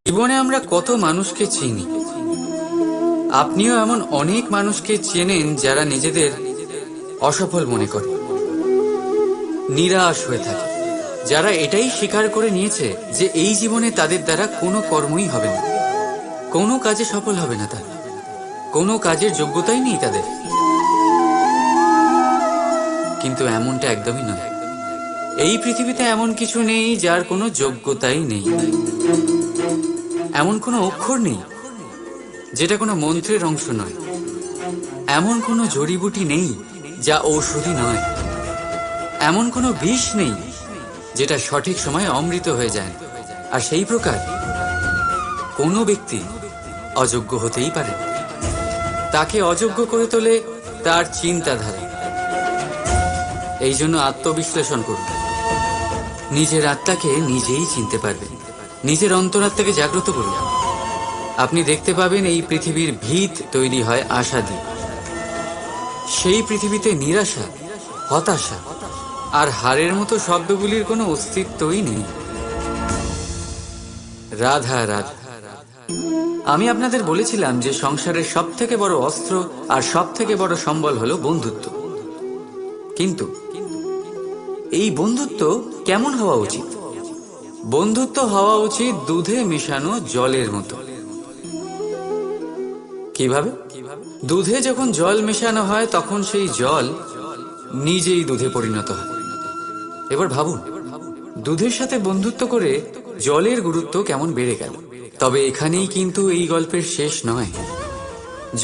জীবনে আমরা কত মানুষকে চিনি, আপনিও এমন অনেক মানুষকে চেনেন যারা নিজেদের অসফল মনে করে, নিরাশ হয়ে থাকে, যারা এটাই স্বীকার করে নিয়েছে যে এই জীবনে তাদের দ্বারা কোনো কর্মই হবে না, কোনো কাজে সফল হবে না, তারা কোনো কাজের যোগ্যতাই নেই তাদের। কিন্তু এমনটা একদমই নয়। এই পৃথিবীতে এমন কিছু নেই যার কোনো যোগ্যতাই নেই। এমন কোনো অক্ষর নেই যেটা কোনো মন্ত্রের অংশ নয়। এমন কোনো জড়িবুটি নেই যা ঔষধি নয়। এমন কোনো বিষ নেই যেটা সঠিক সময়ে অমৃত হয়ে যায়। আর সেই প্রকার কোনো ব্যক্তি অযোগ্য হতেই পারে। তাকে অযোগ্য করে তোলে তার চিন্তাধারা। এই জন্য আত্মবিশ্লেষণ করুন। নিজের আত্মাকে নিজেই চিনতে পারবেন। নিজের অন্তরাত্মাকে জাগ্রত করুন। আপনি দেখতে পাবেন এই পৃথিবীর ভিত তৈরি হয় আশা দিয়ে। সেই পৃথিবীতে নিরাশা, হতাশা আর হারের মতো শব্দগুলির কোনো অস্তিত্বই নেই। রাধা রাধা। আমি আপনাদের বলেছিলাম যে সংসারের সব থেকে বড় অস্ত্র আর সব থেকে বড় সম্বল হলো বন্ধুত্ব। কিন্তু এই বন্ধুত্ব কেমন হওয়া উচিত? বন্ধুত্ব হওয়া উচিত দুধে মেশানো জলের মতো। কিভাবে? দুধে যখন জল মেশানো হয় তখন সেই জল নিজেই দুধে পরিণত হয়। এবার ভাবুন, দুধের সাথে বন্ধুত্ব করে জলের গুরুত্ব কেমন বেড়ে গেল। তবে এখানেই কিন্তু এই গল্পের শেষ নয়।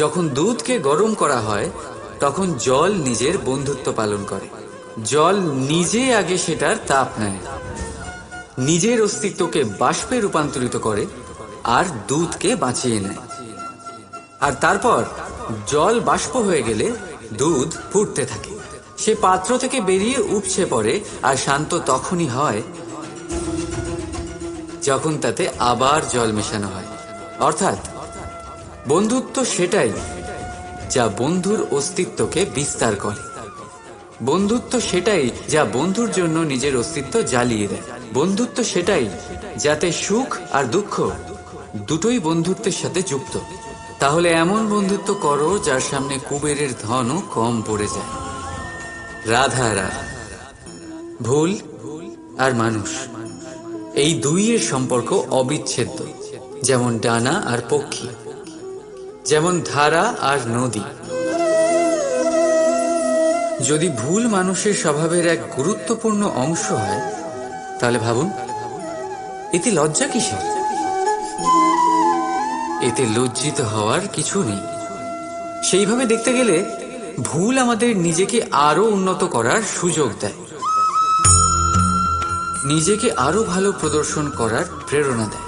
যখন দুধকে গরম করা হয় তখন জল নিজের বন্ধুত্ব পালন করে। জল নিজে আগে সেটার তাপ নেয়, নিজের অস্তিত্বকে বাষ্পে রূপান্তরিত করে আর দুধকে বাঁচিয়ে নেয়। আর তারপর জল বাষ্প হয়ে গেলে দুধ ফুটতে থাকে। সে পাত্র থেকে বেরিয়ে উপচে পড়ে। আর শান্ত তখনই হয় যখন তাতে আবার জল মেশানো হয়। অর্থাৎ বন্ধুত্ব সেটাই যা বন্ধুর অস্তিত্বকে বিস্তার করে। বন্ধুত্ব সেটাই যা বন্ধুর জন্য নিজের অস্তিত্ব জ্বালিয়ে দেয়। বন্ধুত্ব সেটাই যাতে সুখ আর দুঃখ দুটোই বন্ধুত্বের সাথে যুক্ত। তাহলে এমন বন্ধুত্ব করো যার সামনে কুবেরের ধনও কম পড়ে যায়। রাধা রাধা। ভুল আর মানুষ, এই দুইয়ের সম্পর্ক অবিচ্ছেদ্য। যেমন ডানা আর পক্ষী, যেমন ধারা আর নদী। যদি ভুল মানুষের স্বভাবের এক গুরুত্বপূর্ণ অংশ হয় তাহলে ভাবুন, এতে লজ্জা কিসের? এতে লজ্জিত হওয়ার কিছু নেই। সেইভাবে দেখতে গেলে ভুল আমাদের নিজেকে আরো উন্নত করার সুযোগ দেয়, নিজেকে আরো ভালো প্রদর্শন করার প্রেরণা দেয়।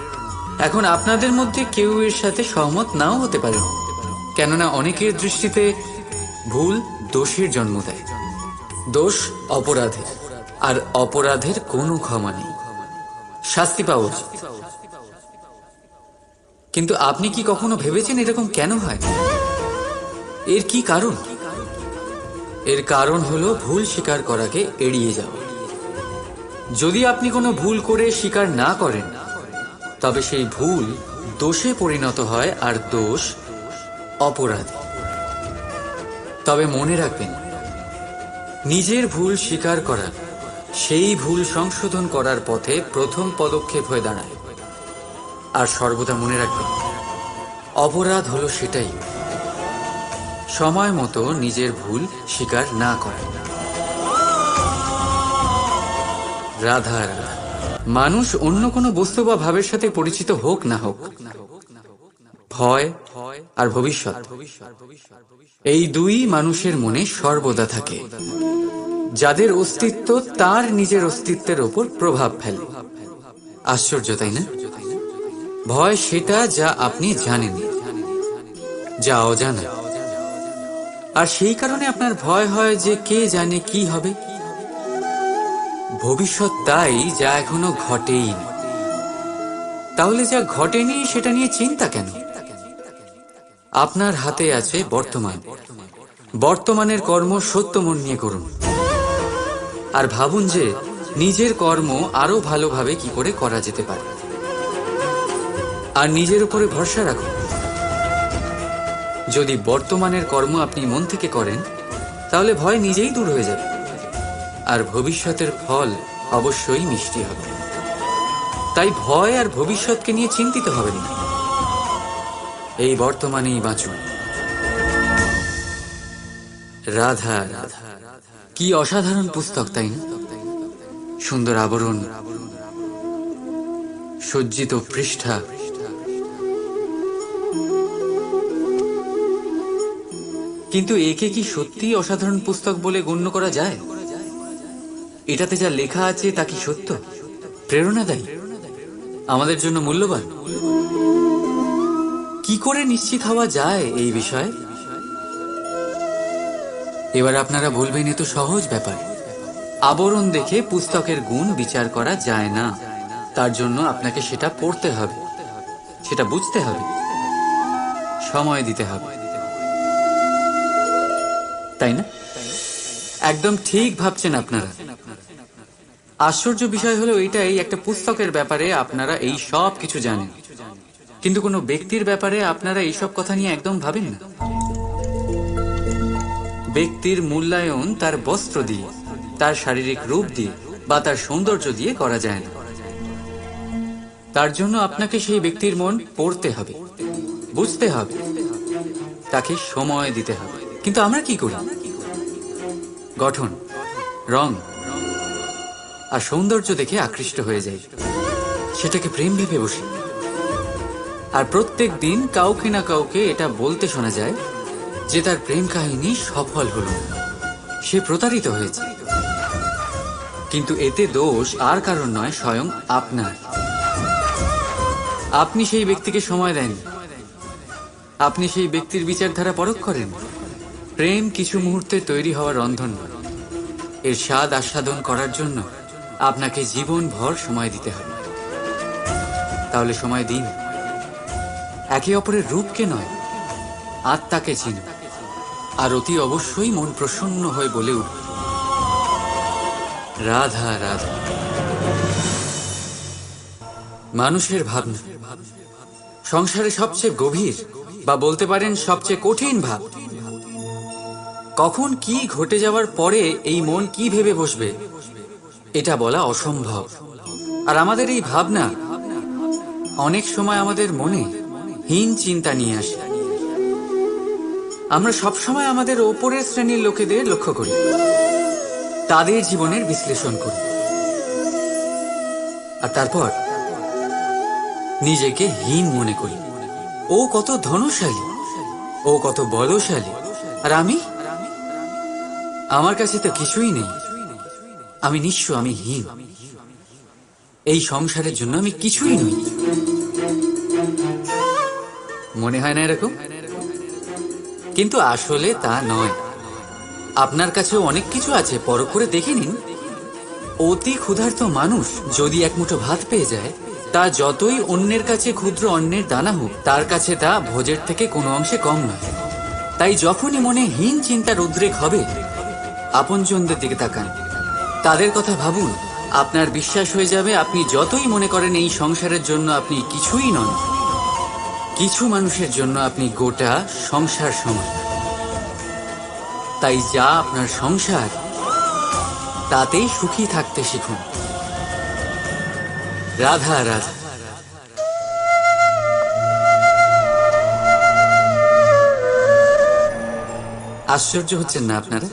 এখন আপনাদের মধ্যে কেউ এর সাথে সহমত নাও হতে পারে, কেননা অনেকের দৃষ্টিতে ভুল দোষের জন্ম দেয়। দোষ অপরাধের, আর অপরাধের কোনো ক্ষমা নেই, শাস্তি পাওয়া উচিত। কিন্তু আপনি কি কখনো ভেবেছেন এরকম কেন হয়? এর কি কারণ? এর কারণ হলো ভুল স্বীকার করাকে এড়িয়ে যাওয়া। যদি আপনি কোনো ভুল করে স্বীকার না করেন তবে সেই ভুল দোষে পরিণত হয়, আর দোষ অপরাধী। তবে মনে রাখবেন, নিজের ভুল স্বীকার করা সেই ভুল সংশোধন করার পথে প্রথম পদক্ষেপ হয়ে দাঁড়ায়। আর সর্বদা মনে রাখবেন, অপরাধ হলো সেটাই সময় মতো নিজের ভুল স্বীকার না করা। রাধা রাধা। মানুষ অন্য কোনো বস্তু বা ভাবের সাথে পরিচিত হোক না হোক, ভয় আর ভবিষ্যৎ, এই দুই মানুষের মনে সর্বদা থাকে। যাদের অস্তিত্ব তার নিজের অস্তিত্বের ওপর প্রভাব ফেলে। আশ্চর্য, তাই না? ভয় সেটা যা আপনি জানেন, যা অজানা। আর সেই কারণে আপনার ভয় হয় যে কে জানে কি হবে। ভবিষ্যৎ তাই যা এখনো ঘটেই। তাহলে যা ঘটেনি সেটা নিয়ে চিন্তা কেন? আপনার হাতে আছে বর্তমান। বর্তমানের কর্ম সত্য মন নিয়ে করুন। আর ভাবুন যে নিজের কর্ম আরো ভালোভাবে কি করে করা যেতে পারে, আর নিজের উপরে ভরসা রাখুন। যদি বর্তমানের কর্ম আপনি মন থেকে করেন, তাহলে ভয় নিজেই দূর হয়ে যাবে, আর ভবিষ্যতের ফল অবশ্যই মিষ্টি হবে। তাই ভয় আর ভবিষ্যৎকে নিয়ে চিন্তিত হবেন না, এই বর্তমানেই বাঁচুন। রাধা রাধা, কি অসাধারণ পুস্তক, তাই না? সুন্দর আবরণ, সজ্জিত পৃষ্ঠা, কিন্তু একে কি সত্যি অসাধারণ পুস্তক বলে গণ্য করা যায়? এটাতে যা লেখা আছে তা কি সত্য, প্রেরণাদায়ী, আমাদের জন্য মূল্যবান? কি করে নিশ্চিত হওয়া যায় এই বিষয়ে? এবার আপনারা বলবেন, এ তো সহজ ব্যাপার। আবরণ দেখে পুস্তকের গুণ বিচার করা যায় না। তার জন্য আপনাকে সেটা পড়তে হবে, সেটা বুঝতে হবে, সময় দিতে হবে, তাই না? একদম ঠিক ভাবছেন আপনারা। আশ্চর্য বিষয় হলো এইটাই, একটা পুস্তকের ব্যাপারে আপনারা এই সব কিছু জানেন, কিন্তু কোনো ব্যক্তির ব্যাপারে আপনারা এইসব কথা নিয়ে একদম ভাবেন না। ব্যক্তির মূল্যায়ন তার বস্ত্র দিয়ে, তার শারীরিক রূপ দিয়ে বা তার সৌন্দর্য দিয়ে করা যায় না। তার জন্য আপনাকে সেই ব্যক্তির মন পড়তে হবে, বুঝতে হবে, তাকে সময় দিতে হবে। কিন্তু আমরা কি করি? গঠন, রং আর সৌন্দর্য দেখে আকৃষ্ট হয়ে যাই, সেটাকে প্রেম ভেবে বসি। আর প্রত্যেক দিন কাউকে না কাউকে এটা বলতে শোনা যায় যে তার প্রেম কাহিনী সফল হলো, সে প্রতারিত হয়েছে। কিন্তু এতে দোষ আর কারণ নয়, স্বয়ং আপনার। আপনি সেই ব্যক্তিকে সময় দেন, আপনি সেই ব্যক্তির বিচারধারা পরখ করেন। প্রেম কিছু মুহূর্তে তৈরি হওয়া রন্ধন নয়, এর স্বাদ আস্বাদন করার জন্য আপনাকে জীবনভর সময় দিতে হবে। তাহলে সময় দিন, একে অপরের রূপকে নয়, আত্মাকে চিনুন, আর অতি অবশ্যই মন প্রসন্ন হয়ে বলে উঠবে, রাধা রাধা। মানুষের ভাবনা সংসারে সবচেয়ে গভীর, বা বলতে পারেন সবচেয়ে কঠিন ভাব। কখন কি ঘটে যাওয়ার পরে এই মন কি ভেবে বসবে, এটা বলা অসম্ভব। আর আমাদের এই ভাবনা অনেক সময় আমাদের মনে হীন চিন্তা নিয়ে আসে। আমরা সবসময় আমাদের ওপরের শ্রেণীর লোকেদের লক্ষ্য করি, তাদের জীবনের বিশ্লেষণ করি, আর তারপর নিজেকে হীন মনে করি। ও কত ধনশালী, ও কত বলশালী, আর আমার কাছে তো কিছুই নেই, আমি নিঃস্ব, আমি হীন, এই সংসারের জন্য আমি কিছুই নই। মনে হয় না এরকম? কিন্তু আসলে তা নয়। আপনার কাছেও অনেক কিছু আছে, পরখ করে দেখে নিন। অতি ক্ষুধার্ত মানুষ যদি এক মুঠো ভাত পেয়ে যায়, তা যতই অন্যের কাছে ক্ষুদ্র অন্নের দানা হোক, তার কাছে তা ভোজের থেকে কোনো অংশে কম নয়। তাই যখনই মনে হীন চিন্তার উদ্রেক হবে, আপনজনদের দিকে তাকান, তাদের কথা ভাবুন। আপনার বিশ্বাস হয়ে যাবে, আপনি যতই মনে করেন এই সংসারের জন্য আপনি কিছুই নন, কিছু মানুষের জন্য আপনি গোটা সংসার সমান। তাই যা আপনার সংসার, তাতেই সুখী থাকতে শিখুন। রাধা রাধা। আশ্চর্য হচ্ছেন না আপনারা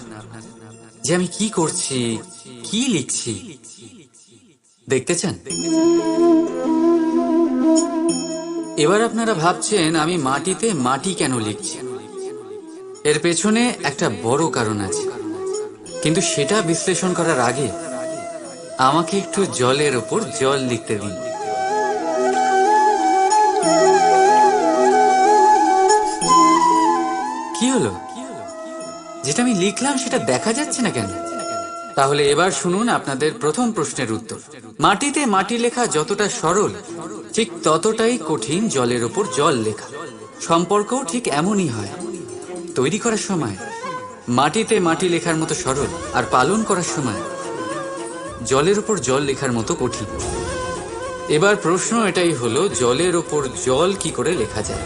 যে আমি কি করছি, কি লিখছি? দেখতে চান? এবার আপনারা ভাবছেন আমি মাটিতে মাটি কেন লিখছি। এর পেছনে একটা বড় কারণ আছে, কিন্তু সেটা বিশ্লেষণ করার আগে আমাকে একটু জলের ওপর জল লিখতে দিন। কি হলো? যেটা আমি লিখলাম সেটা দেখা যাচ্ছে না কেন? তাহলে এবার শুনুন আপনাদের প্রথম প্রশ্নের উত্তর। মাটিতে মাটি লেখা যতটা সরল, ঠিক ততটাই কঠিন জলের ওপর জল লেখা। সম্পর্কও ঠিক এমনই হয়। তৈরি করার সময় মাটিতে মাটি লেখার মতো সরল, আর পালন করার সময় জলের ওপর জল লেখার মতো কঠিন। এবার প্রশ্ন এটাই হলো, জলের ওপর জল কি করে লেখা যায়?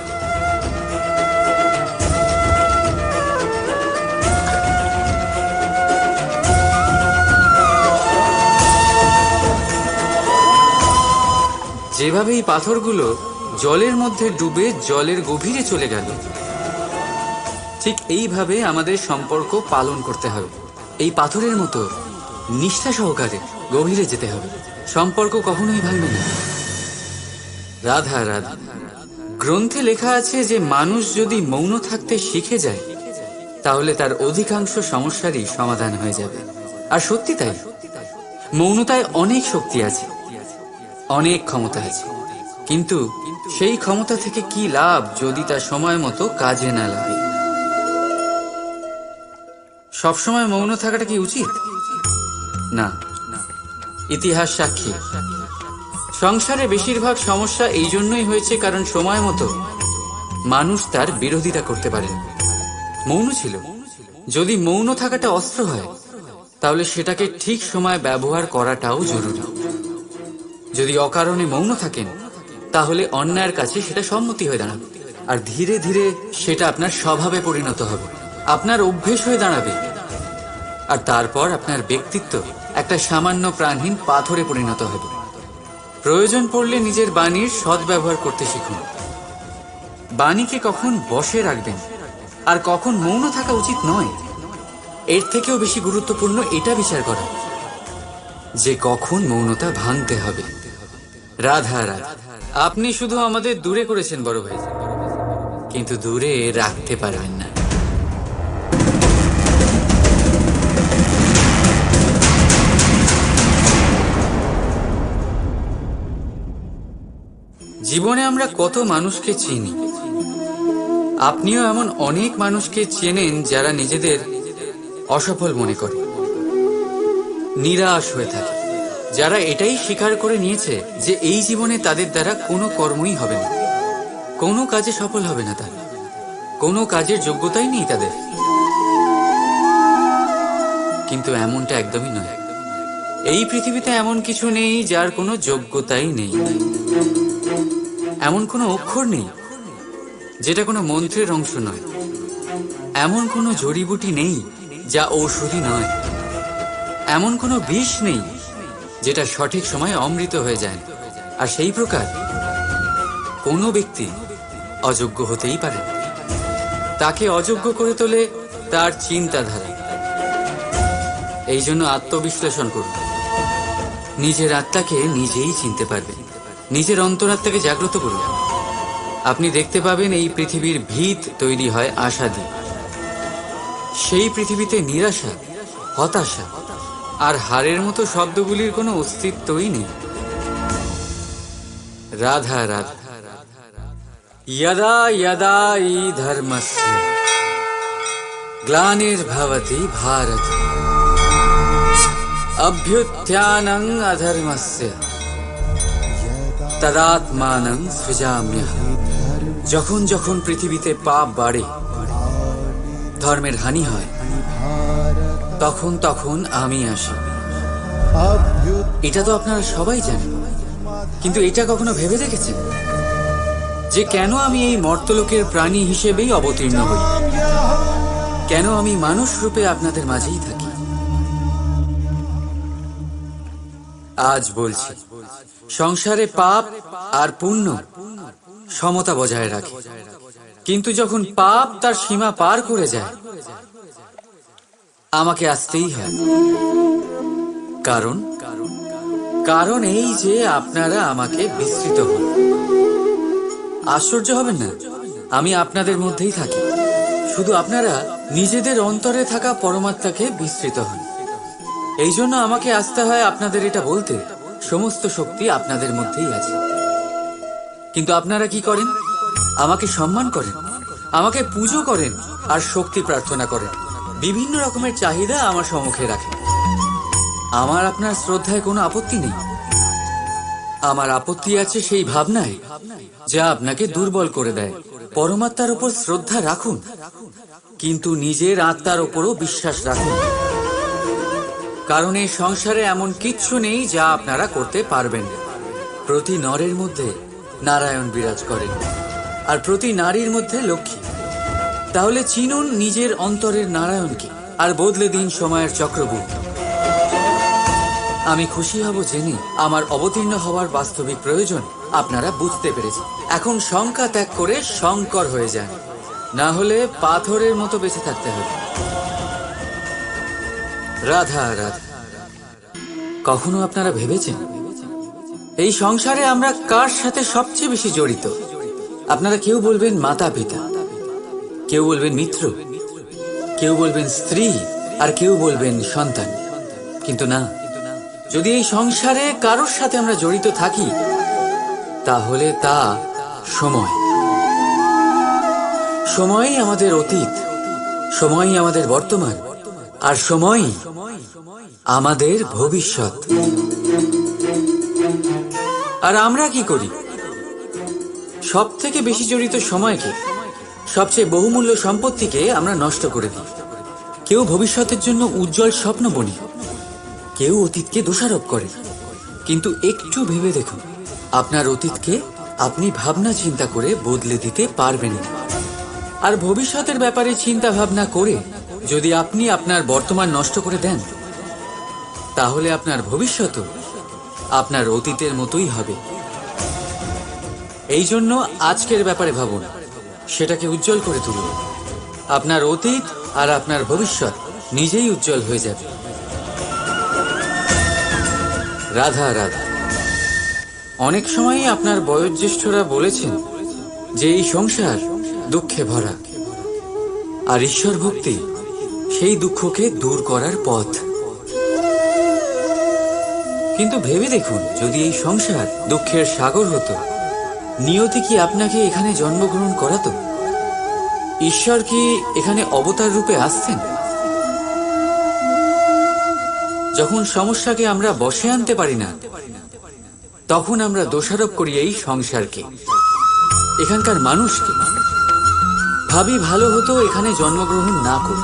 যেভাবে এই পাথরগুলো জলের মধ্যে ডুবে জলের গভীরে চলে গেল, ঠিক এইভাবে আমাদের সম্পর্ক পালন করতে হবে। এই পাথরের মতো নিষ্ঠা সহকারে গভীরে যেতে হবে। সম্পর্ক কখনোই ভাঙবে না। রাধা রাধা। গ্রন্থে লেখা আছে যে মানুষ যদি মৌন থাকতে শিখে যায় তাহলে তার অধিকাংশ সমস্যারই সমাধান হয়ে যাবে। আর সত্যি তাই। মৌনতায় অনেক শক্তি আছে, অনেক ক্ষমতা আছে, কিন্তু সেই ক্ষমতা থেকে কি লাভ যদি তা সময় মতো কাজে না লাগে? সবসময় মৌন থাকাটা কি উচিত? না। ইতিহাস সাক্ষী, সংসারে বেশিরভাগ সমস্যা এই জন্যই হয়েছে কারণ সময় মতো মানুষ তার বিরোধিতা করতে পারে। মৌন ছিল। যদি মৌন থাকাটা অস্ত্র হয় তাহলে সেটাকে ঠিক সময় ব্যবহার করাটাও জরুরি। যদি অকারণে মৌন থাকেন তাহলে অন্যায়ের কাছে সেটা সম্মতি হয়ে দাঁড়াবে, আর ধীরে ধীরে সেটা আপনার স্বভাবে পরিণত হবে, আপনার অভ্যেস হয়ে দাঁড়াবে, আর তারপর আপনার ব্যক্তিত্ব একটা সামান্য প্রাণহীন পাথরে পরিণত হবে। প্রয়োজন পড়লে নিজের বাণীর সদ্ব্যবহার করতে শিখুন। বাণীকে কখন বশে রাখবেন আর কখন মৌন থাকা উচিত নয়, এর থেকেও বেশি গুরুত্বপূর্ণ এটা বিচার করা যে কখন মৌনতা ভাঙতে হবে। রাধা রাধা। আপনি শুধু আমাদের দূরে করেছেন বড় ভাই, কিন্তু দূরে রাখতে পারবেন না। জীবনে আমরা কত মানুষকে চিনি। আপনিও এমন অনেক মানুষকে চেনেন যারা নিজেদের অসফল মনে করে, নিরাশ হয়ে থাকে, যারা এটাই স্বীকার করে নিয়েছে যে এই জীবনে তাদের দ্বারা কোনো কর্মই হবে না, কোনো কাজে সফল হবে না, তারা কোনো কাজের যোগ্যতাই নেই তাদের। কিন্তু এমনটা একদমই নয়। এই পৃথিবীতে এমন কিছু নেই যার কোনো যোগ্যতাই নেই। এমন কোনো অক্ষর নেই যেটা কোনো মন্ত্রের অংশ নয়। এমন কোনো জড়িবুটি নেই যা ঔষধি নয়। এমন কোনো বিষ নেই যেটা সঠিক সময়ে অমৃত হয়ে যায়। আর সেই প্রকার কোনো ব্যক্তি অযোগ্য হতেই পারে। তাকে অযোগ্য করে তোলে তার চিন্তাধারা। এই জন্য আত্মবিশ্লেষণ করুন। নিজের আত্মাকে নিজেই চিনতে পারবেন। নিজের অন্তরাত্মাকে জাগ্রত করুন। আপনি দেখতে পাবেন এই পৃথিবীর ভিত তৈরি হয় আশা দিয়ে। সেই পৃথিবীতে নিরাশা, হতাশা আর হারের মতো শব্দগুলির কোনো অস্তিত্বই নেই। রাধা রাধা। यदा यदा हि धर्मस्य ग्लानिर्भवति भारत अभ्युत्थानं अधर्मस्य तदात्मानं सृजाम्यहम्। যখন যখন পৃথিবীতে পাপ বাড়ে, ধর্মের হানি হয়, তখন তখন আমি আসি। এটা তো আপনারা সবাই জানেন, কিন্তু এটা কখনো ভেবে দেখেছেন যে কেন আমি এই মর্তলোকের প্রাণী হিসেবেই অবতীর্ণ হই? কেন আমি মানুষ রূপে আপনাদের মাঝেই থাকি? আজ বলছি, সংসারে পাপ আর পুণ্য সমতা বজায় রাখে, কিন্তু যখন পাপ তার সীমা পার করে যায় আমাকে আসতেই হয়। কারণ কারণ এই যে আপনারা আমাকে বিস্মৃত হন। আশ্চর্য হবেন না, আমি আপনাদের মধ্যেই থাকি, শুধু আপনারা নিজেদের অন্তরে থাকা পরমাত্মাকে বিস্মৃত হন। এই জন্য আমাকে আসতে হয় আপনাদের এটা বলতে, সমস্ত শক্তি আপনাদের মধ্যেই আছে। কিন্তু আপনারা কি করেন? আমাকে সম্মান করেন, আমাকে পুজো করেন আর শক্তি প্রার্থনা করেন। বিভিন্ন রকমের চাহিদা আমার সম্মুখে রাখেন। আমার আপনার শ্রদ্ধায় কোনো আপত্তি নেই। আমার আপত্তি আছে সেই ভাবনায় যা আপনাকে দুর্বল করে দেয়। পরমাত্মার উপর শ্রদ্ধা রাখুন, কিন্তু নিজের আত্মার উপরও বিশ্বাস রাখুন। কারণ এই সংসারে এমন কিচ্ছু নেই যা আপনারা করতে পারবেন না। প্রতি নরের মধ্যে নারায়ণ বিরাজ করেন, আর প্রতি নারীর মধ্যে লক্ষ্মী। তাহলে চিনুন নিজের অন্তরের নারায়ণকে, আর বদলে দিন সময়ের চক্রবুট। আমি খুশি হব জেনে আমার অবতীর্ণ হওয়ার বাস্তবিক প্রয়োজন আপনারা বুঝতে পেরেছেন। এখন শঙ্কা ত্যাগ করে শঙ্কর হয়ে যান, না হলে পাথরের মতো বেঁচে থাকতে হবে। রাধা রাধা। কখনো আপনারা ভেবেছেন এই সংসারে আমরা কার সাথে সবচেয়ে বেশি জড়িত? আপনারা কেউ বলবেন মাতা পিতা, কেউ বলবেন মিত্র, কেউ বলবেন স্ত্রী, আর কেউ বলবেন সন্তান। কিন্তু না, যদি এই সংসারে কারোর সাথে আমরা জড়িত থাকি তাহলে তা সময়। সময়ই আমাদের অতীত, সময়ই আমাদের বর্তমান, আর সময়ই আমাদের ভবিষ্যৎ। আর আমরা কি করি? সব থেকে বেশি জড়িত সময়কে, সবচেয়ে বহুমূল্য সম্পত্তিকে আমরা নষ্ট করে দিই। কেউ ভবিষ্যতের জন্য উজ্জ্বল স্বপ্ন বনি, কেউ অতীতকে দোষারোপ করে। কিন্তু একটু ভেবে দেখুন, আপনার অতীতকে আপনি ভাবনা চিন্তা করে বদলে দিতে পারবেন না। আর ভবিষ্যতের ব্যাপারে চিন্তা ভাবনা করে যদি আপনি আপনার বর্তমান নষ্ট করে দেন, তাহলে আপনার ভবিষ্যৎও আপনার অতীতের মতোই হবে। এই জন্য আজকের ব্যাপারে ভাবুন, সেটাকে উজ্জ্বল করে তুলুন। আপনার অতীত আর আপনার ভবিষ্যৎ নিজেই উজ্জ্বল হয়ে যাবে। রাধা রাধা। অনেক সময়ই আপনার বয়োজ্যেষ্ঠরা বলেছেন যে এই সংসার দুঃখে ভরা, আর ঈশ্বর ভক্তি সেই দুঃখকে দূর করার পথ। কিন্তু ভেবে দেখুন, যদি এই সংসার দুঃখের সাগর হতো, নিয়তি কি আপনাকে এখানে জন্মগ্রহণ করাতো? ঈশ্বর কি এখানে অবতার রূপে আসতেন? যখন সমস্যাকে আমরা বশে আনতে পারি না, তখন আমরা দোষারোপ করি এই সংসারকে, এখানকার মানুষকে। ভাবি ভালো হতো এখানে জন্মগ্রহণ না করে।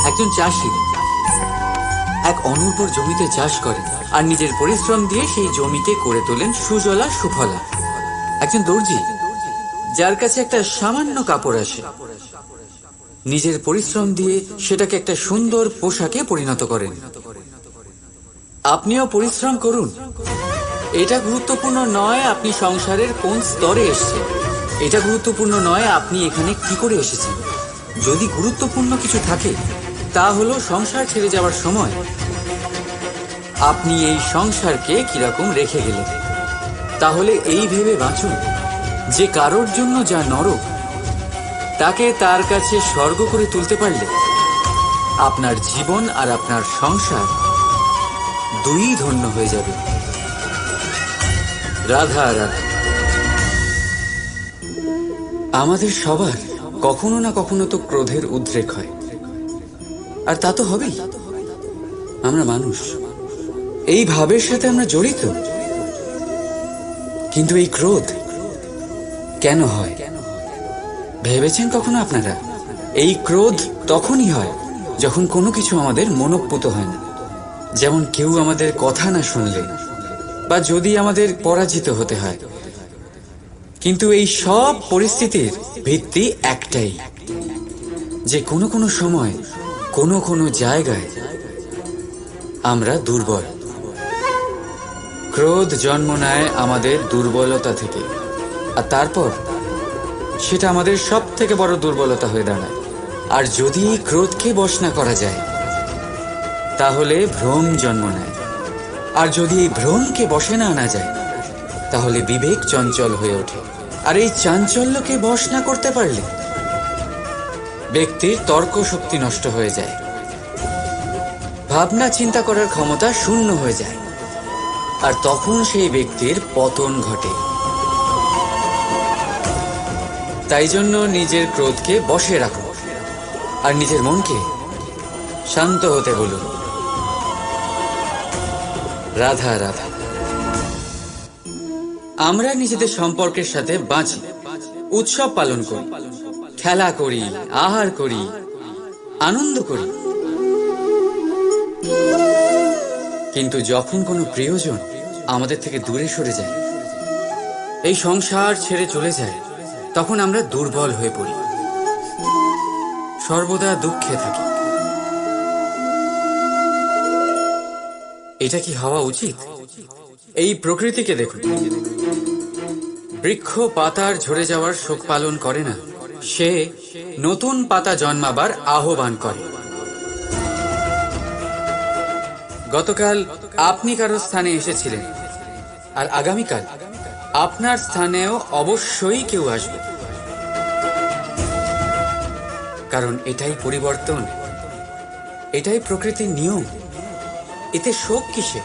একজন চাষি এক অনুর্বর জমিতে চাষ করেন, আর নিজের পরিশ্রম দিয়ে সেই জমিকে করে তোলেন সুজলা সুফলা। একজন দর্জি, যার কাছে একটা সামান্য কাপড় আসে, নিজের পরিশ্রম দিয়ে সেটাকে একটা সুন্দর পোশাকে পরিণত করেন। আপনিও পরিশ্রম করুন। এটা গুরুত্বপূর্ণ নয় আপনি সংসারের কোন স্তরে এসেছেন, এটা গুরুত্বপূর্ণ নয় আপনি এখানে কি করে এসেছেন। যদি গুরুত্বপূর্ণ কিছু থাকে, তা হলো সংসার ছেড়ে যাওয়ার সময় আপনি এই সংসারকে কিরকম রেখে গেলেন। তাহলে এই ভেবে বাঁচুন যে কারোর জন্য যা নরক, তাকে তার কাছে স্বর্গ করে তুলতে পারলে আপনার জীবন আর আপনার সংসার দুই ধন্য হয়ে যাবে। রাধা রাধা। আমাদের সবার কখনো না কখনো তো ক্রোধের উদ্রেক হয়, আর তা তো হবেই। আমরা মানুষ, এই ভাবের সাথে আমরা জড়িত। কিন্তু এই ক্রোধ কেন হয় ভেবেছেন কখনো আপনারা? এই ক্রোধ তখনই হয় যখন কোনো কিছু আমাদের মনোপুত হয় না। যেমন কেউ আমাদের কথা না শুনলে, বা যদি আমাদের পরাজিত হতে হয়। কিন্তু এই সব পরিস্থিতির ভিত্তি একটাই, যে কোনো কোনো সময় কোনো কোনো জায়গায় আমরা দুর্বল। ক্রোধ জন্ম নেয় আমাদের দুর্বলতা থেকে, আর তারপর সেটা আমাদের সব থেকে বড় দুর্বলতা হয়ে দাঁড়ায়। আর যদি এই ক্রোধকে বশ না করা যায়, তাহলে ভ্রম জন্ম নেয়। আর যদি এই ভ্রমকে বশে না আনা যায়, তাহলে বিবেক চঞ্চল হয়ে ওঠে। আর এই চাঞ্চল্যকে বশ না করতে পারলে ব্যক্তির তর্ক শক্তি নষ্ট হয়ে যায়, ভাবনা চিন্তা করার ক্ষমতা শূন্য হয়ে যায়, আর তখন সেই ব্যক্তির পতন ঘটে। তাই জন্য নিজের ক্রোধকে বশে রাখুন, আর নিজের মনকে শান্ত হতে বলুন। রাধা রাধা। আমরা নিজেদের সম্পর্কের সাথে বাঁচি, উৎসব পালন করি, খেলা করি, আহার করি, আনন্দ করি। কিন্তু যখন কোনো প্রিয়জন আমাদের থেকে দূরে সরে যায়, এই সংসার ছেড়ে চলে যায়, তখন আমরা দুর্বল হয়ে পড়ি, সর্বদা দুঃখে থাকি। এটা কি হওয়া উচিত? এই প্রকৃতিকে দেখুন, বৃক্ষ পাতার ঝরে যাওয়ার শোক পালন করে না, সে নতুন পাতা জন্মাবার আহ্বান করে। গতকাল আপনি কারো স্থানে এসেছিলেন, আর আগামীকাল আপনার স্থানেও অবশ্যই কেউ আসবে, কারণ এটাই পরিবর্তন, এটাই প্রকৃতির নিয়ম। এতে শোক কিসে?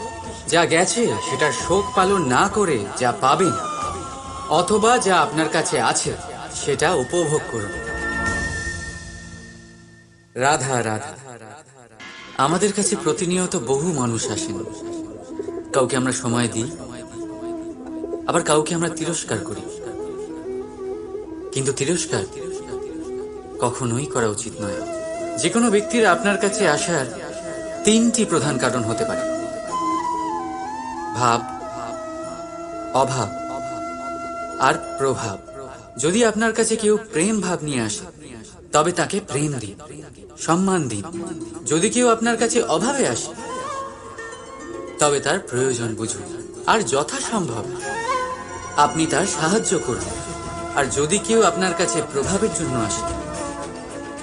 যা গেছে সেটার শোক পালন না করে যা পাবেন অথবা যা আপনার কাছে আছে সেটা উপভোগ করুন। রাধা রাধা। আমাদের কাছে প্রতিনিয়ত বহু মানুষ আসেন, কাউকে আমরা সময় দিই, আবার কাউকে আমরা তিরস্কার করি। কিন্তু তিরস্কার কখনোই করা উচিত নয়। যে কোনো ব্যক্তির আপনার কাছে আসার তিনটি প্রধান কারণ হতে পারে: ভাব, অভাব আর প্রভাব। যদি আপনার কাছে কেউ প্রেম ভাব নিয়ে আসে, তবে তাকে প্রেম দিন, সম্মান দিন। যদি কেউ আপনার কাছে অভাবে আসে, তবে তার প্রয়োজন বুঝুন, আর যথাসম্ভব আপনি তার সাহায্য করুন। আর যদি কেউ আপনার কাছে প্রভাবের জন্য আসে,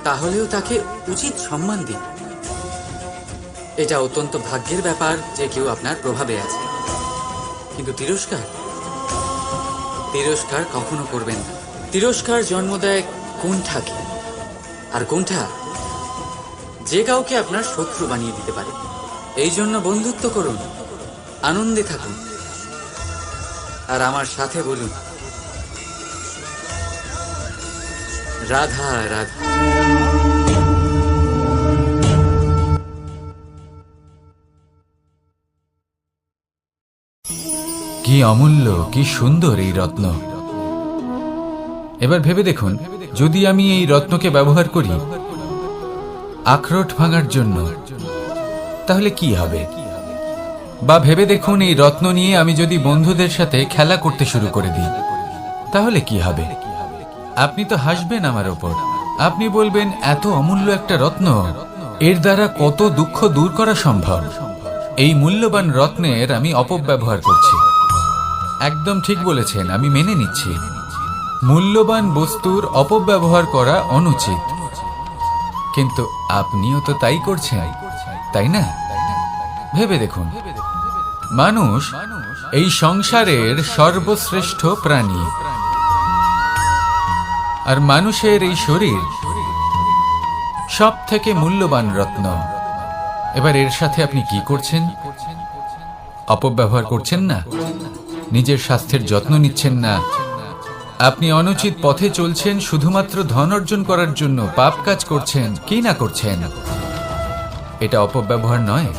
তাহলেও তাকে উচিত সম্মান দিন। এটা অত্যন্ত ভাগ্যের ব্যাপার যে কেউ আপনার প্রভাবে আছে। কিন্তু তিরস্কার কখনো করবেন না। তিরস্কার জন্ম দেয় কুণ্ঠাকে, আর কুণ্ঠা যে কাউকে আপনার শত্রু বানিয়ে দিতে পারে। এই জন্য বন্ধুত্ব করুন, আনন্দে থাকুন, আর আমার সাথে বলুন রাধা রাধা। কি অমূল্য, কি সুন্দর এই রত্ন। এবার ভেবে দেখুন, যদি আমি এই রত্নকে ব্যবহার করি আখরোট ভাঙার জন্য, তাহলে কি হবে? বা ভেবে দেখুন, এই রত্ন নিয়ে আমি যদি বন্ধুদের সাথে খেলা করতে শুরু করে দিই, তাহলে কি হবে? আপনি তো হাসবেন আমার ওপর। আপনি বলবেন, এত অমূল্য একটা রত্ন, এর দ্বারা কত দুঃখ দূর করা সম্ভব। এই মূল্যবান রত্নের আমি অপব্যবহার করছি। একদম ঠিক বলেছেন, আমি মেনে নিচ্ছি। মূল্যবান বস্তুর অপব্যবহার করা অনুচিত, কিন্তু আপনিও তো তাই করছেন, তাই না? ভেবে দেখুন, মানুষ এই সংসারের সর্বশ্রেষ্ঠ প্রাণী, আর মানুষের এই শরীর সব থেকে মূল্যবান রত্ন। এবার এর সাথে আপনি কি করছেন? অপব্যবহার করছেন না, নিজের স্বাস্থ্যের যত্ন নিচ্ছেন না, আপনি অনুচিত পথে চলছেন, শুধুমাত্র ধন অর্জন করার জন্য পাপ কাজ করছেন। কি না করছেন? এটা অপব্যবহার নয়?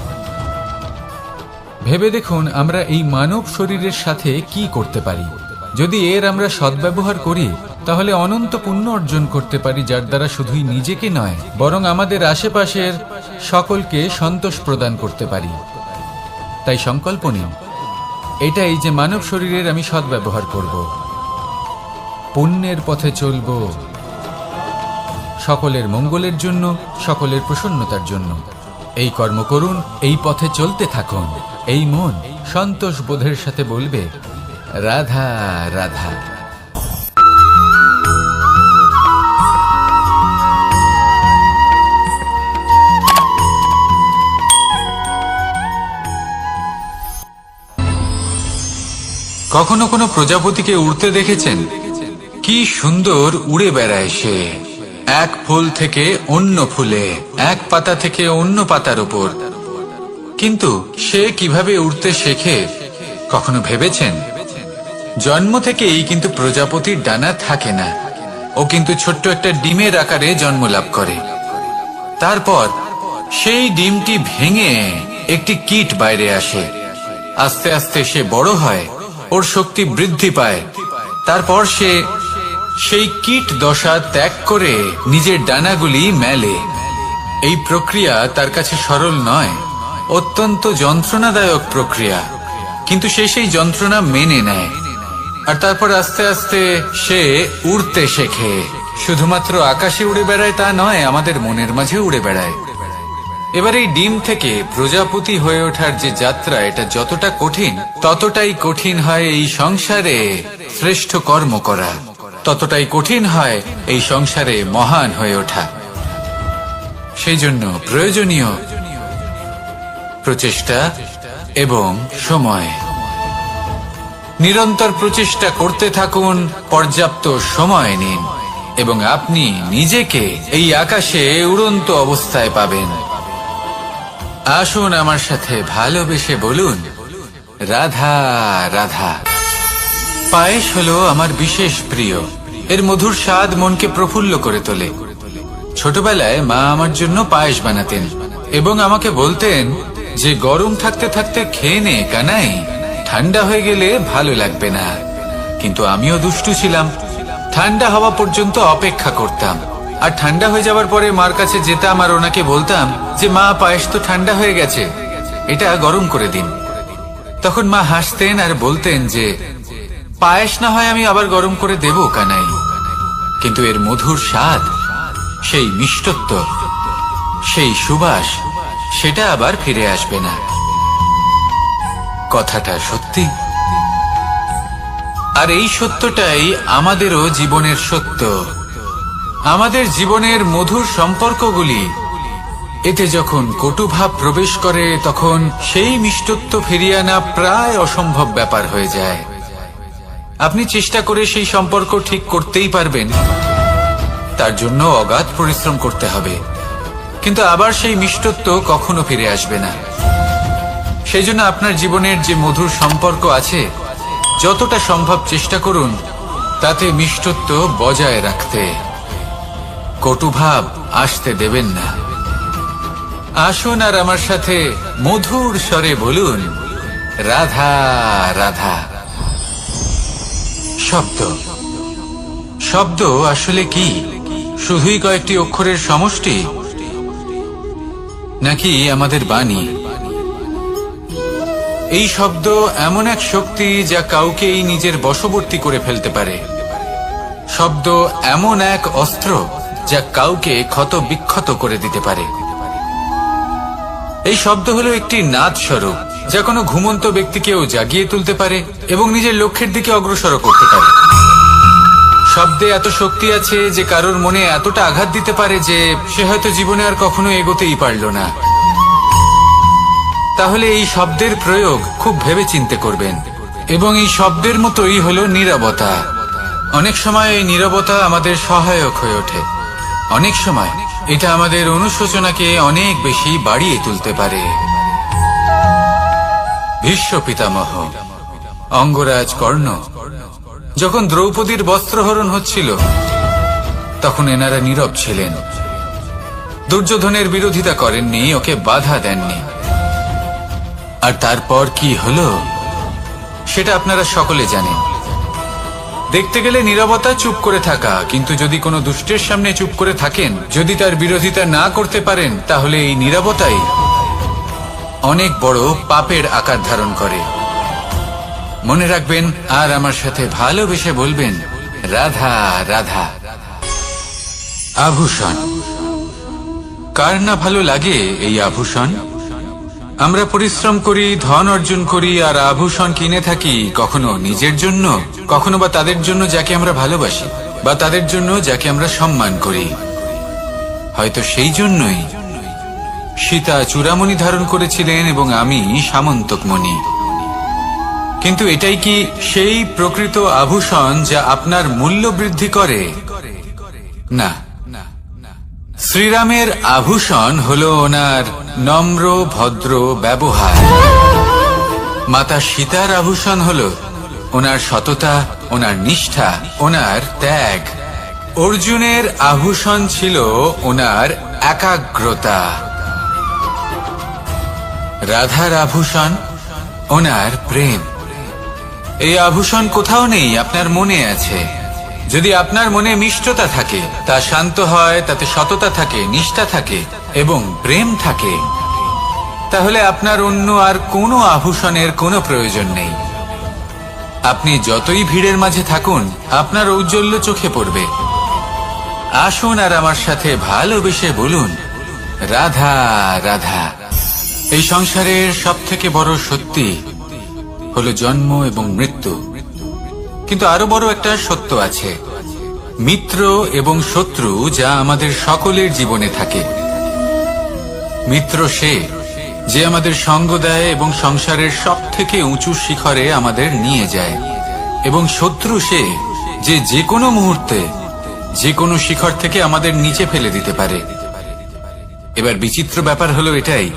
ভেবে দেখুন, আমরা এই মানব শরীরের সাথে কি করতে পারি। যদি এর আমরা সদ্ব্যবহার করি, তাহলে অনন্ত পুণ্য অর্জন করতে পারি, যার দ্বারা শুধুই নিজেকে নয়, বরং আমাদের আশেপাশের সকলকে সন্তোষ প্রদান করতে পারি। তাই সংকল্প নিন, এটাই যে মানব শরীরের আমি সদ্ব্যবহার করব, পুণ্যের পথে চলব, সকলের মঙ্গলের জন্য, সকলের প্রসন্নতার জন্য। এই কর্ম করুন, এই পথে চলতে থাকুন। এই মন সন্তোষ বোধের সাথে বলবে রাধা রাধা। কখনো কোনো প্রজাপতিকে উড়তে দেখেছেন? কি সুন্দর উড়ে বেড়ায় সে, এক ফুল থেকে অন্য ফুলে, এক পাতা থেকে অন্য পাতার উপর। কিন্তু সে কিভাবে উড়তে শেখে কখনো ভেবেছেন? জন্ম থেকেই কিন্তু প্রজাপতির ডানা থাকে না, ও কিন্তু ছোট্ট একটা ডিমের আকারে জন্ম লাভ করে। তারপর সেই ডিমটি ভেঙে একটি কীট বাইরে আসে। আস্তে আস্তে সে বড় হয়, ওর শক্তি বৃদ্ধি পায়। তারপর সে সেই কীট দশা ত্যাগ করে নিজের ডানাগুলি মেলে। এই প্রক্রিয়া তার কাছে সরল নয়, অত্যন্ত যন্ত্রণাদায়ক প্রক্রিয়া, কিন্তু সে সেই যন্ত্রণা মেনে নেয় আর তারপর আস্তে আস্তে সে উড়তে শেখে। শুধুমাত্র আকাশে উড়ে বেড়ায় তা নয়, আমাদের মনের মাঝে উড়ে বেড়ায়। এবার এই ডিম থেকে প্রজাপতি হয়ে ওঠার যে যাত্রা, এটা যতটা কঠিন ততটাই কঠিন হয় এই সংসারে শ্রেষ্ঠ কর্ম করা, ততটাই কঠিন হয় এই সংসারে মহান হয়ে ওঠা। সেই জন্য প্রয়োজনীয় প্রচেষ্টা এবং সময়। নিরন্তর প্রচেষ্টা করতে থাকুন, পর্যাপ্ত সময় নিন এবং আপনি নিজেকে এই আকাশে উড়ন্ত অবস্থায় পাবেন। আসুন আমার সাথে ভালোবেসে বলুন, রাধা রাধা। পায়েস হলো আমার বিশেষ প্রিয়। এর মধুর স্বাদ মনকে প্রফুল্ল করে তোলে। ছোটবেলায় মা আমার জন্য পায়েস বানাতেন এবং আমাকে বলতেন যে গরম থাকতে থাকতে খেয়ে নে কানাই, ঠান্ডা হয়ে গেলে ভালো লাগবে না। কিন্তু আমিও দুষ্টু ছিলাম, ঠান্ডা হওয়া পর্যন্ত অপেক্ষা করতাম আর ঠান্ডা হয়ে যাওয়ার পরে মার কাছে যেতাম আর ওনাকে বলতাম যে মা, পায়েস তো ঠান্ডা হয়ে গেছে, এটা গরম করে দিন। তখন মা হাসতেন আর বলতেন যে পায়েস না হয় আমি আবার গরম করে দেব কানাই, কিন্তু এর মধুর স্বাদ, সেই মিষ্টত্ব, সেই সুবাস, সেটা আবার ফিরে আসবে না। কথাটা সত্যি। আর এই সত্যটাই আমাদেরও জীবনের সত্য। আমাদের জীবনের মধুর সম্পর্কগুলি, এতে যখন কটুভাব প্রবেশ করে তখন সেই মিষ্টত্ব ফিরিয়ে আনা প্রায় অসম্ভব ব্যাপার হয়ে যায়। আপনি চেষ্টা করে সেই সম্পর্ক ঠিক করতেই পারবেন, তার জন্য অগাধ পরিশ্রম করতে হবে, কিন্তু আবার সেই মিষ্টত্ব কখনো ফিরে আসবে না। সেই জন্য আপনার জীবনের যে মধুর সম্পর্ক আছে, যতটা সম্ভব চেষ্টা করুন তাতে মিষ্টত্ব বজায় রাখতে। কটুভাব আসতে দেবেন না। আসুন আর আমার সাথে মধুর স্বরে বলুন, রাধা রাধা। শব্দ, শব্দ আসলে কি? শুধুই কয়েকটি অক্ষরের সমষ্টি, নাকি আমাদের বাণী? এই শব্দ এমন এক শক্তি যা কাউকেই নিজের বশবর্তী করে ফেলতে পারে। শব্দ এমন এক অস্ত্র যা কাউকে ক্ষত বিক্ষত করে দিতে পারে। এই শব্দ হলো একটি নাদ স্বরূপ যা কোনো ঘুমন্ত ব্যক্তিকেও জাগিয়ে তুলতে পারে এবং নিজের লক্ষ্যের দিকে অগ্রসর করতে পারে। শব্দে এত শক্তি আছে যে কারোর মনে এতটা আঘাত দিতে পারে যে সে হয়তো জীবনে আর কখনো এগোতেই পারল না। তাহলে এই শব্দের প্রয়োগ খুব ভেবে চিন্তে করবেন। এবং এই শব্দের মতোই হলো নীরবতা। অনেক সময় এই নীরবতা আমাদের সহায়ক হয়ে ওঠে, অনেক সময় এটা আমাদের অনুশোচনাকে অনেক বেশি বাড়িয়ে তুলতে পারে। ভীষ্ম পিতামহ, অঙ্গরাজ কর্ণ, যখন দ্রৌপদীর বস্ত্রহরণ হচ্ছিল তখন এনারা নীরব ছিলেন। দুর্যোধনের বিরোধিতা করেননি, ওকে বাধা দেননি। আর তারপর কি হলো সেটা আপনারা সকলে জানেন। দেখতে গেলে নীরবতা চুপ করে থাকা, কিন্তু যদি কোনো দুষ্টের সামনে চুপ করে থাকেন, যদি তার বিরোধিতা না করতে পারেন, তাহলে এই নীরবতাই অনেক বড় পাপের আকার ধারণ করে। মনে রাখবেন আর আমার সাথে ভালোবেসে বলবেন, রাধা রাধা। আভূষণ, কার না ভালো লাগে এই আভূষণ? আমরা পরিশ্রম করি, ধন অর্জন করি আর আভূষণ কিনে থাকি, কখনো নিজের জন্য, কখনো বা তাদের জন্য যাকে আমরা ভালোবাসি, বা তাদের জন্য যাকে আমরা সম্মান করি। হয়তো সেই জন্যই সীতা চূড়ামণি ধারণ করেছিলেন এবং আমি সামন্তক মণি। কিন্তু এটাই কি সেই প্রকৃত আভূষণ যা আপনার মূল্য বৃদ্ধি করে? না। শ্রীরামের আভূষণ হলো ওনার নম্র ভদ্র ব্যবহার। মাতা সীতার আভূষণ হলো ওনার সততা, ওনার নিষ্ঠা, ওনার ত্যাগ। অর্জুনের আভূষণ ছিল ওনার একাগ্রতা। রাধার আভূষণ ওনার প্রেম। এই আভূষণ কোথাও নেই, আপনার মনে আছে। যদি আপনার মনে মিষ্টতা থাকে, তা শান্ত হয়, তাতে সততা থাকে, নিষ্ঠা থাকে এবং প্রেম থাকে, তাহলে আপনার অন্য আর কোনো আভূষণের কোনো প্রয়োজন নেই। আপনি যতই ভিড়ের মাঝে থাকুন, আপনার ঔজ্জ্বল্য চোখে পড়বে। আসুন আর আমার সাথে ভালোবেসে বলুন, রাধা রাধা। এই সংসারের সব থেকে বড় সত্যি হলো জন্ম এবং মৃত্যু, কিন্তু আরো বড় একটা সত্য আছে, মিত্র এবং শত্রু, যা আমাদের সকলের জীবনে থাকে। মিত্র সে যে আমাদের সঙ্গ দেয় এবং সংসারের সব থেকে উঁচু শিখরে আমাদের নিয়ে যায়, এবং শত্রু সে যে যে কোনো মুহূর্তে যে কোনো শিখর থেকে আমাদের নিচে ফেলে দিতে পারে। এবার বিচিত্র ব্যাপার হলো এটাই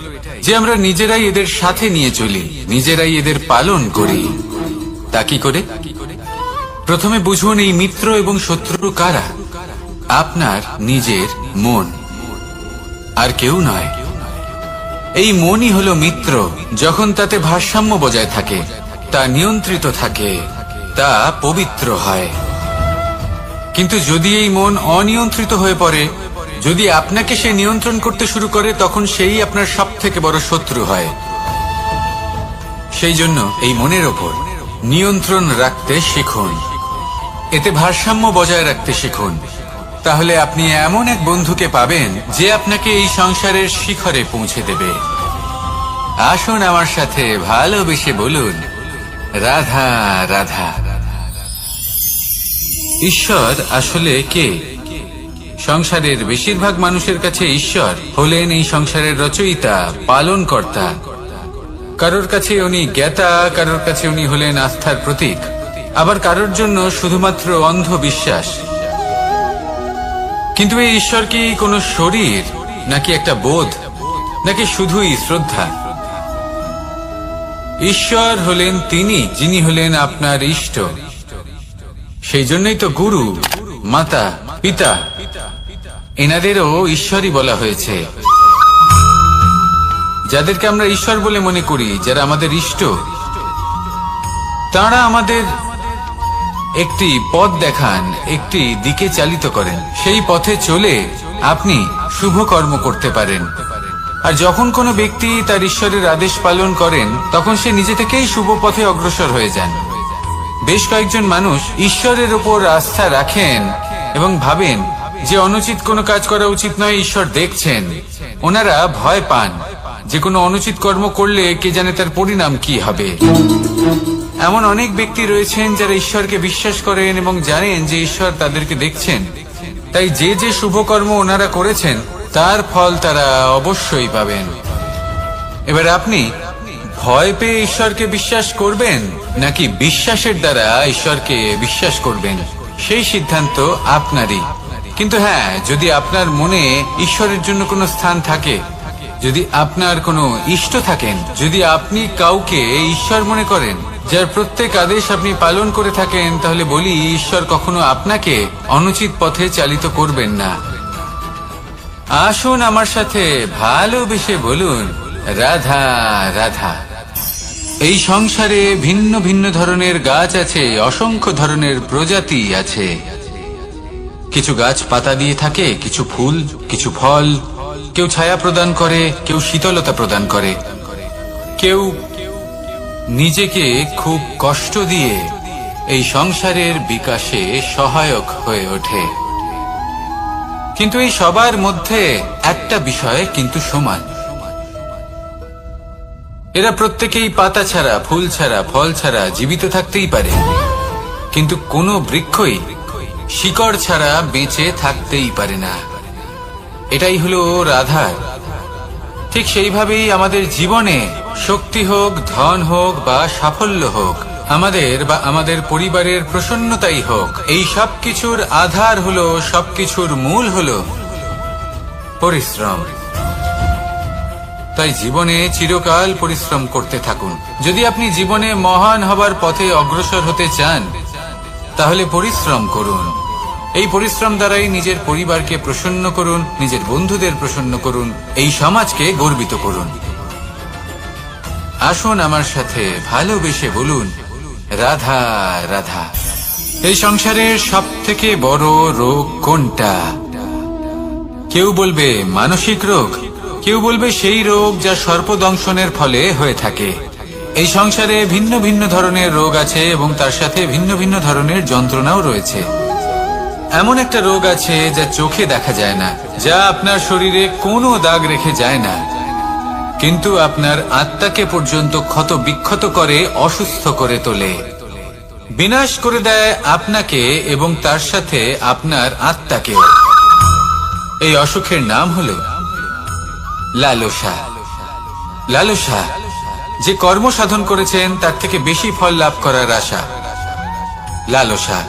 যে আমরা নিজেরাই এদের সাথে নিয়ে চলি, নিজেরাই এদের পালন করি। তা কি করে? প্রথমে বুঝুন এই মিত্র এবং শত্রু কারা। আপনার নিজের মন, আর কেউ নয়। এই মনই হলো মিত্র যখন তাতে ভারসাম্য বজায় থাকে, তা নিয়ন্ত্রিত থাকে, তা পবিত্র হয়। কিন্তু যদি এই মন অনিয়ন্ত্রিত হয়ে পড়ে, যদি আপনাকে সে নিয়ন্ত্রণ করতে শুরু করে, তখন সেই আপনার সব থেকে বড় শত্রু হয়। সেই জন্য এই মনের ওপর নিয়ন্ত্রণ রাখতে শিখুন, এতে ভারসাম্য বজায় রাখতে শিখুন। তাহলে আপনি এমন এক বন্ধুকে পাবেন যে আপনাকে এই সংসারের শিখরে পৌঁছে দেবে। আসুন আমার সাথে ভালোবেসে বলুন, রাধা রাধা। ঈশ্বর আসলে কে? সংসারের বেশিরভাগ মানুষের কাছে ঈশ্বর হলেন এই সংসারের রচয়িতা, পালনকর্তা। কারোর কাছে উনি জ্ঞাতা, কারোর কাছে উনি হলেন আস্থার প্রতীক, আবার কারোর জন্য শুধুমাত্র অন্ধ বিশ্বাস। কিন্তু এই ঈশ্বর কি কোনো শরীর, নাকি একটা বোধ, নাকি শুধুই শ্রদ্ধা? ঈশ্বর হলেন তিনি যিনি হলেন আপনার ইষ্ট। সেই জন্যই তো গুরু, মাতা, পিতা এনাদেরও ঈশ্বরই বলা হয়েছে। যাদেরকে আমরা ঈশ্বর বলে মনে করি, যারা আমাদের ইষ্ট, তারা আমাদের একটি পথ দেখান, একটি দিকে চালিত করেন। সেই পথে চলে আপনি শুভ কর্ম করতে পারেন। আর যখন কোনো ব্যক্তি তার ঈশ্বরের আদেশ পালন করেন, তখন সে নিজে থেকেই শুভ পথে অগ্রসর হয়ে যান। বেশ কয়েকজন মানুষ ঈশ্বরের ওপর আস্থা রাখেন এবং ভাবেন যে অনুচিত কোনো কাজ করা উচিত নয়, ঈশ্বর দেখছেন। ওনারা ভয় পান যে কোনো অনুচিত কর্ম করলে কে জানে তার পরিণাম কি হবে। এমন অনেক ব্যক্তি রয়েছেন যারা ঈশ্বরকে বিশ্বাস করেন এবং জানেন যে ঈশ্বর তাদেরকে দেখছেন, তাই যে যে শুভ কর্ম ওনারা করেছেন তার ফল তারা অবশ্যই পাবেন। এবার আপনি ভয় পেয়ে ঈশ্বরকে বিশ্বাস করবেন, নাকি বিশ্বাসের দ্বারা ঈশ্বরকে বিশ্বাস করবেন, সেই সিদ্ধান্ত আপনারই। কিন্তু হ্যাঁ, যদি আপনার মনে ঈশ্বরের জন্য কোনো স্থান থাকে, যদি আপনার কোনো ইষ্ট থাকেন, যদি আপনি কাউকে ঈশ্বর মনে করেন, যার প্রত্যেক আদেশ আপনি পালন করে থাকেন, তাহলে বলি, ঈশ্বর কখনো আপনাকে অনুচিত পথে চালিত করবেন না। আসুন আমার সাথে ভালোবেসে বলুন, রাধা রাধা। এই সংসারে ভিন্ন ভিন্ন ধরনের গাছ আছে, অসংখ্য ধরনের প্রজাতি আছে। কিছু গাছ পাতা দিয়ে থাকে, কিছু ফুল, কিছু ফল। কেউ ছায়া প্রদান করে, কেউ শীতলতা প্রদান করে, কেউ নিজেকে খুব কষ্ট দিয়ে এই সংসারের বিকাশে সহায়ক হয়ে ওঠে। কিন্তু এই সবার মধ্যে একটা বিষয় কিন্তু সমান, এরা প্রত্যেকেই পাতা ছাড়া, ফুল ছাড়া, ফল ছাড়া জীবিত থাকতেই পারে, কিন্তু কোনো বৃক্ষই শিকড় ছাড়া বেঁচে থাকতেই পারে না। এটাই হলো রাধার। ঠিক সেইভাবেই আমাদের জীবনে শক্তি হোক, ধন হোক বা সাফল্য হোক, আমাদের বা আমাদের পরিবারের প্রসন্নতাই হোক, এই সব কিছুর আধার হলো, সবকিছুর মূল হলো পরিশ্রম। তাই জীবনে চিরকাল পরিশ্রম করতে থাকুন। যদি আপনি জীবনে মহান হবার পথে অগ্রসর হতে চান, তাহলে পরিশ্রম করুন। এই পরিশ্রম দ্বারাই নিজের পরিবারকে প্রসন্ন করুন, নিজের বন্ধুদের প্রসন্ন করুন, এই সমাজকে গর্বিত করুন। আসুন আমার সাথে ভালোবেসে বলুন, রাধা রাধা। এই সংসারের সব থেকে বড় রোগ কোনটা? কেউ বলবে মানসিক রোগ, কেউ কেউ বলবে সেই রোগ যা সর্পদংশনের ফলে হয়ে থাকে। এই সংসারে ভিন্ন ভিন্ন ধরনের রোগ আছে এবং তার সাথে ভিন্ন ভিন্ন ধরনের যন্ত্রণাও রয়েছে। এমন একটা রোগ আছে যা চোখে দেখা যায় না, যা আপনার শরীরে কোনো দাগ রেখে যায় না, কিন্তু আপনার আত্মাকে পর্যন্ত ক্ষত বিক্ষত করে, অসুস্থ করে তোলে, বিনাশ করে দেয় আপনাকে এবং তার সাথে আপনার আত্মাকেও। এই অসুখের নাম হলো লালসা। লালসা, যে কর্ম সাধন করেছেন তার থেকে বেশি ফল লাভ করার আশা। লালসা,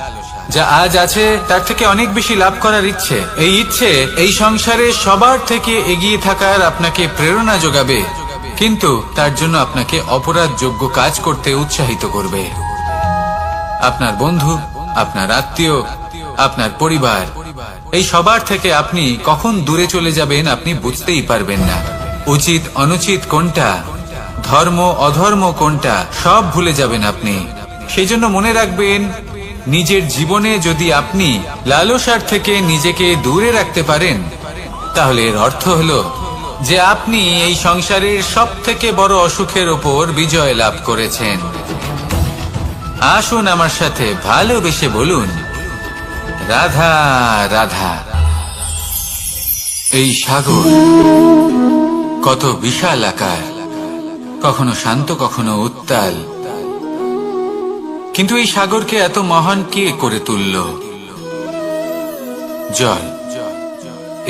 যা আজ আছে তার থেকে অনেক বেশি লাভ করার ইচ্ছে। এই ইচ্ছে এই সংসারে সবার থেকে এগিয়ে থাকার আপনাকে প্রেরণা যোগাবে, কিন্তু তার জন্য আপনাকে অপরাধযোগ্য কাজ করতে উৎসাহিত করবে। আপনার বন্ধু, আপনার আত্মীয়, আপনার পরিবার, এই সবার থেকে আপনি কখন দূরে চলে যাবেন আপনি বুঝতেই পারবেন না। উচিত অনুচিত কোনটা, ধর্ম অধর্ম কোনটা, সব ভুলে যাবেন আপনি। সেই জন্য মনে রাখবেন, নিজের জীবনে যদি আপনি লালসার থেকে নিজেকে দূরে রাখতে পারেন, তাহলে এর অর্থ হলো যে আপনি এই সংসারের সব থেকে বড় অসুখের ওপর বিজয় লাভ করেছেন। আসুন আমার সাথে ভালোবেসে বলুন, রাধা রাধা। এই সাগর কত বিশাল আকার, কখনো শান্ত কখনো উত্তাল, কিন্তু এই সাগরকে এত মহান কে করে তুলল? জল।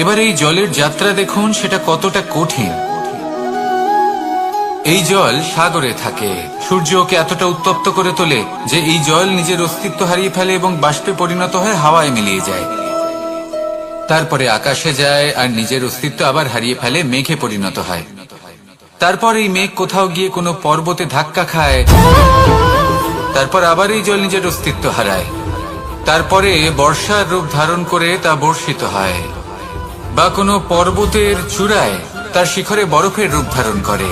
এবার এই জলের যাত্রা দেখুন, সেটা কতটা কঠিন। এই জল সাগরে থাকে, সূর্য ওকে এতটা উত্তপ্ত করে তোলে যে এই জল নিজের অস্তিত্ব হারিয়ে ফেলে এবং বাষ্পে পরিণত হয়ে হাওয়ায় মিলিয়ে যায়। তারপরে আকাশে যায় আর নিজের অস্তিত্ব আবার হারিয়ে ফেলে, মেঘে পরিণত হয়। তারপর এই মেঘ কোথাও গিয়ে কোনো পর্বতে ধাক্কা খায়, তারপর আবার এই জল নিজের অস্তিত্ব হারায়। তারপরে বর্ষার রূপ ধারণ করে তা বর্ষিত হয়, বা কোনো পর্বতের চূড়ায় তার শিখরে বরফের রূপ ধারণ করে।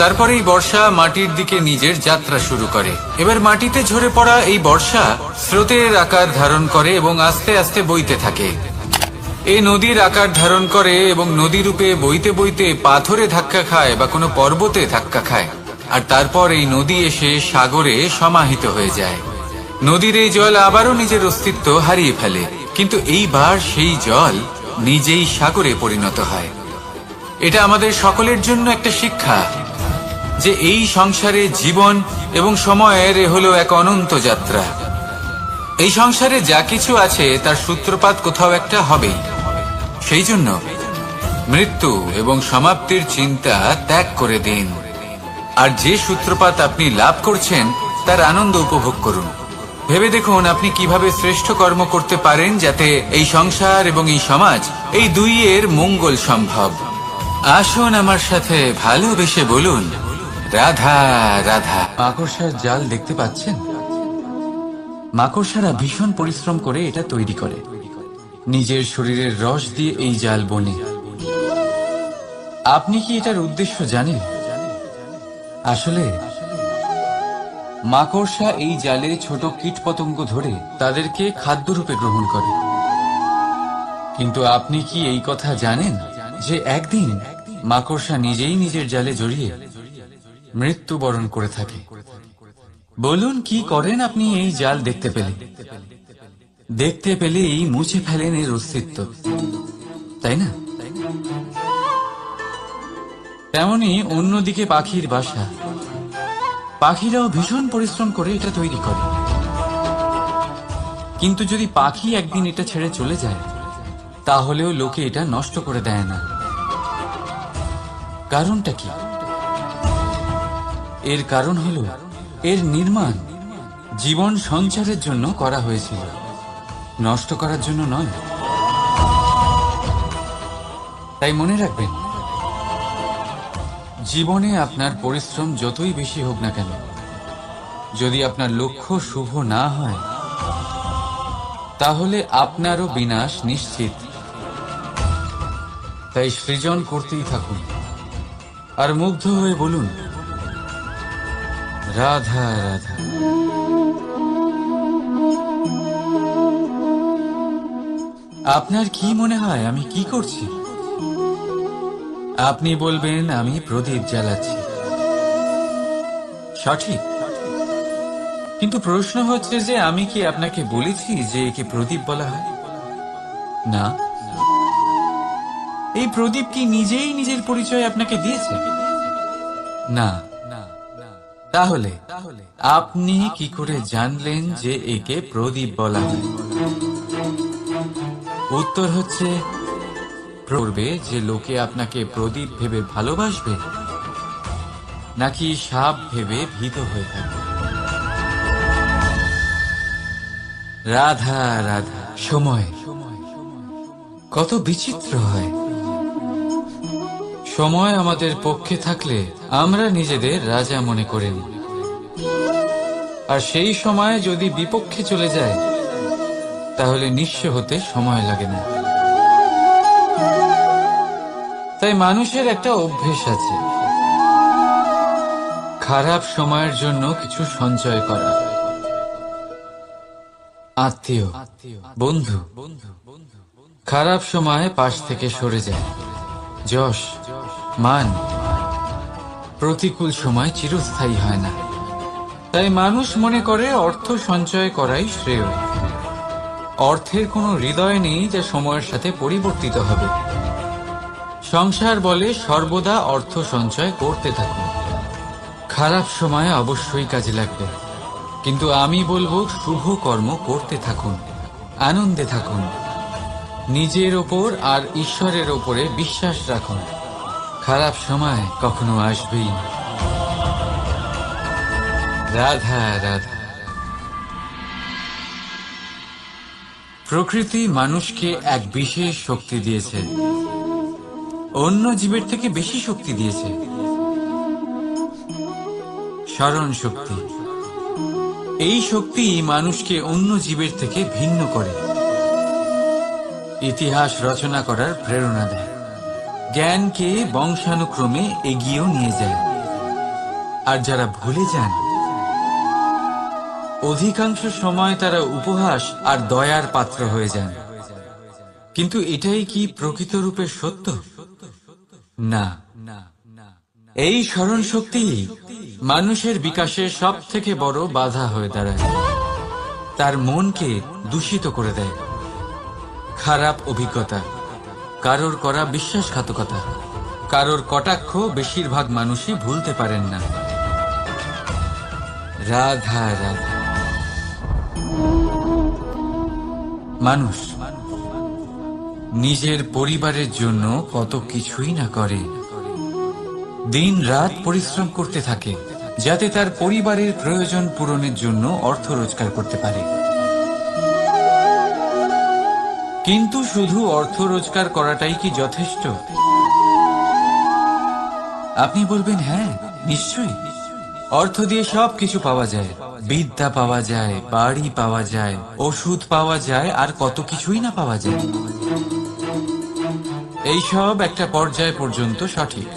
তারপরে এই বর্ষা মাটির দিকে নিজের যাত্রা শুরু করে। এবার মাটিতে ঝরে পড়া এই বর্ষা স্রোতের আকার ধারণ করে এবং আস্তে আস্তে বইতে থাকে। এই নদীর আকার ধারণ করে এবং নদী রূপে বইতে বইতে পাথরে ধাক্কা খায় বা কোনো পর্বতে ধাক্কা খায়, আর তারপর এই নদী এসে সাগরে সমাহিত হয়ে যায়। নদীর এই জল আবারও নিজের অস্তিত্ব হারিয়ে ফেলে, কিন্তু এইবার সেই জল নিজেই সাগরে পরিণত হয়। এটা আমাদের সকলের জন্য একটা শিক্ষা যে এই সংসারে জীবন এবং সময়ের হলো এক অনন্ত যাত্রা। এই সংসারে যা কিছু আছে তার সূত্রপাত কোথাও একটা হবেই। সেই জন্য মৃত্যু এবং সমাপ্তির চিন্তা ত্যাগ করে দিন, আর যে সূত্রপাত আপনি লাভ করছেন তার আনন্দ উপভোগ করুন। ভেবে দেখুন আপনি কিভাবে শ্রেষ্ঠ কর্ম করতে পারেন যাতে এই সংসার এবং এই সমাজ, এই দুইয়ের মঙ্গল সম্ভব। আসুন আমার সাথে ভালোবেসে বলুন, রাধা রাধা। মাকড়সার জাল দেখতে পাচ্ছেন? মাকড়সারা ভীষণ পরিশ্রম করে এটা তৈরি করে, নিজের শরীরের রস দিয়ে এই জাল বনে। আপনি কি এটার উদ্দেশ্য জানেন? আসলে মাকড়সা এই জালে ছোট কীটপতঙ্গ ধরে তাদেরকে খাদ্যরূপে গ্রহণ করে। কিন্তু আপনি কি এই কথা জানেন যে একদিন মাকড়সা নিজেই নিজের জালে জড়িয়ে মৃত্যুবরণ করে থাকে? বলুন, কি করেন আপনি এই জাল দেখতে পেলে? দেখতে পেলেই মুছে ফেলেন এর অস্তিত্ব, তাই না? তেমনি অন্যদিকে পাখির বাসা, পাখিরাও ভীষণ পরিশ্রম করে এটা তৈরি করে। কিন্তু যদি পাখি একদিন এটা ছেড়ে চলে যায়, তাহলেও লোকে এটা নষ্ট করে দেয় না। কারণটা কি? এর কারণ হলো এর নির্মাণ জীবন সঞ্চারের জন্য করা হয়েছিল, নষ্ট করার জন্য নয়। তাই মনে রাখবেন, জীবনে আপনার পরিশ্রম যতই বেশি হোক না কেন, যদি আপনার লক্ষ্য শুভ না হয়, তাহলে আপনারও বিনাশ নিশ্চিত। তাই সৃজন করতেই থাকুন আর মুগ্ধ হয়ে বলুন, রাধা রাধা। আপনার কি মনে হয় আমি কি করছি? আপনি বলবেন আমি প্রদীপ জ্বালাচ্ছি, সঠিক। কিন্তু প্রশ্ন হচ্ছে যে আমি কি আপনাকে বলেছি যে একে প্রদীপ বলা হয়? না। এই প্রদীপ কি নিজেই নিজের পরিচয় আপনাকে দিয়েছে? না। তাহলে আপনি কি করে জানলেন যে একে প্রদীপ বলা হয়? উত্তর হচ্ছে, পড়বে যে লোকে আপনাকে প্রদীপ ভেবে ভালোবাসবে নাকি সাপ ভেবে ভীত হয়ে থাকবে। রাধা রাধা। সময় কত বিচিত্র হয়। সময় আমাদের পক্ষে থাকলে আমরা নিজেদের রাজা মনে করে নিই, আর সেই সময় যদি বিপক্ষে চলে যায় তাহলে নিঃস্ব হতে সময় লাগে না। তাই মানুষের একটা অভ্যেস আছে, খারাপ সময়ের জন্য কিছু সঞ্চয় করা। আত্মীয়, বন্ধু খারাপ সময়ে পাশ থেকে সরে যায়। যশ, মান প্রতিকূল সময় চিরস্থায়ী হয় না। তাই মানুষ মনে করে অর্থ সঞ্চয় করাই শ্রেয়। অর্থের কোনো হৃদয় নেই যা সময়ের সাথে পরিবর্তিত হবে। সংসার বলে সর্বদা অর্থ সঞ্চয় করতে থাকুন। খারাপ সময়ে অবশ্যই কাজে লাগবে, কিন্তু আমি বলবো শুভ কর্ম করতে থাকুন, আনন্দে থাকুন, নিজের ওপর আর ঈশ্বরের ওপরে বিশ্বাস রাখুন। খারাপ সময় কখনো আসবেই না। রাধা রাধা। প্রকৃতি মানুষকে এক বিশেষ শক্তি দিয়েছে, অন্য জীবের থেকে বেশি শক্তি দিয়েছে। স্মরণ শক্তি। এই শক্তি মানুষকে অন্য জীবের থেকে ভিন্ন করে, ইতিহাস রচনা করার প্রেরণা দেয়, জ্ঞানকে বংশানুক্রমে এগিয়েও নিয়ে যায়। আর যারা ভুলে যান, অধিকাংশ সময় তারা উপহাস আর দয়ার পাত্র হয়ে যান। কিন্তু এটাই কি প্রকৃত রূপে সত্য? না। এই স্মরণ শক্তি মানুষের বিকাশে সব থেকে বড় বাধা হয়ে দাঁড়ায়। তার মনকে দূষিত করে দেয়। খারাপ অভিজ্ঞতা, কারোর করা বিশ্বাসঘাতকতা, কারোর কটাক্ষ বেশিরভাগ মানুষই ভুলতে পারেন না। রাধা রাধা। মানুষ নিজের পরিবারের জন্য কত কিছুই না করে, দিন রাত পরিশ্রম করতে থাকে যাতে তার পরিবারের প্রয়োজন পূরণের জন্য অর্থ রোজগার করতে পারে। কিন্তু শুধু অর্থ রোজগার করাটাই কি যথেষ্ট? আপনি বলবেন হ্যাঁ, নিশ্চয়ই। অর্থ দিয়ে সব কিছু পাওয়া যায়, বিদ্যা পাওয়া যায়, বাড়ি পাওয়া যায়, ওষুধ পাওয়া যায়, আর কত কিছুই না পাওয়া যায়। এইসব একটা পর্যায় পর্যন্ত সঠিক,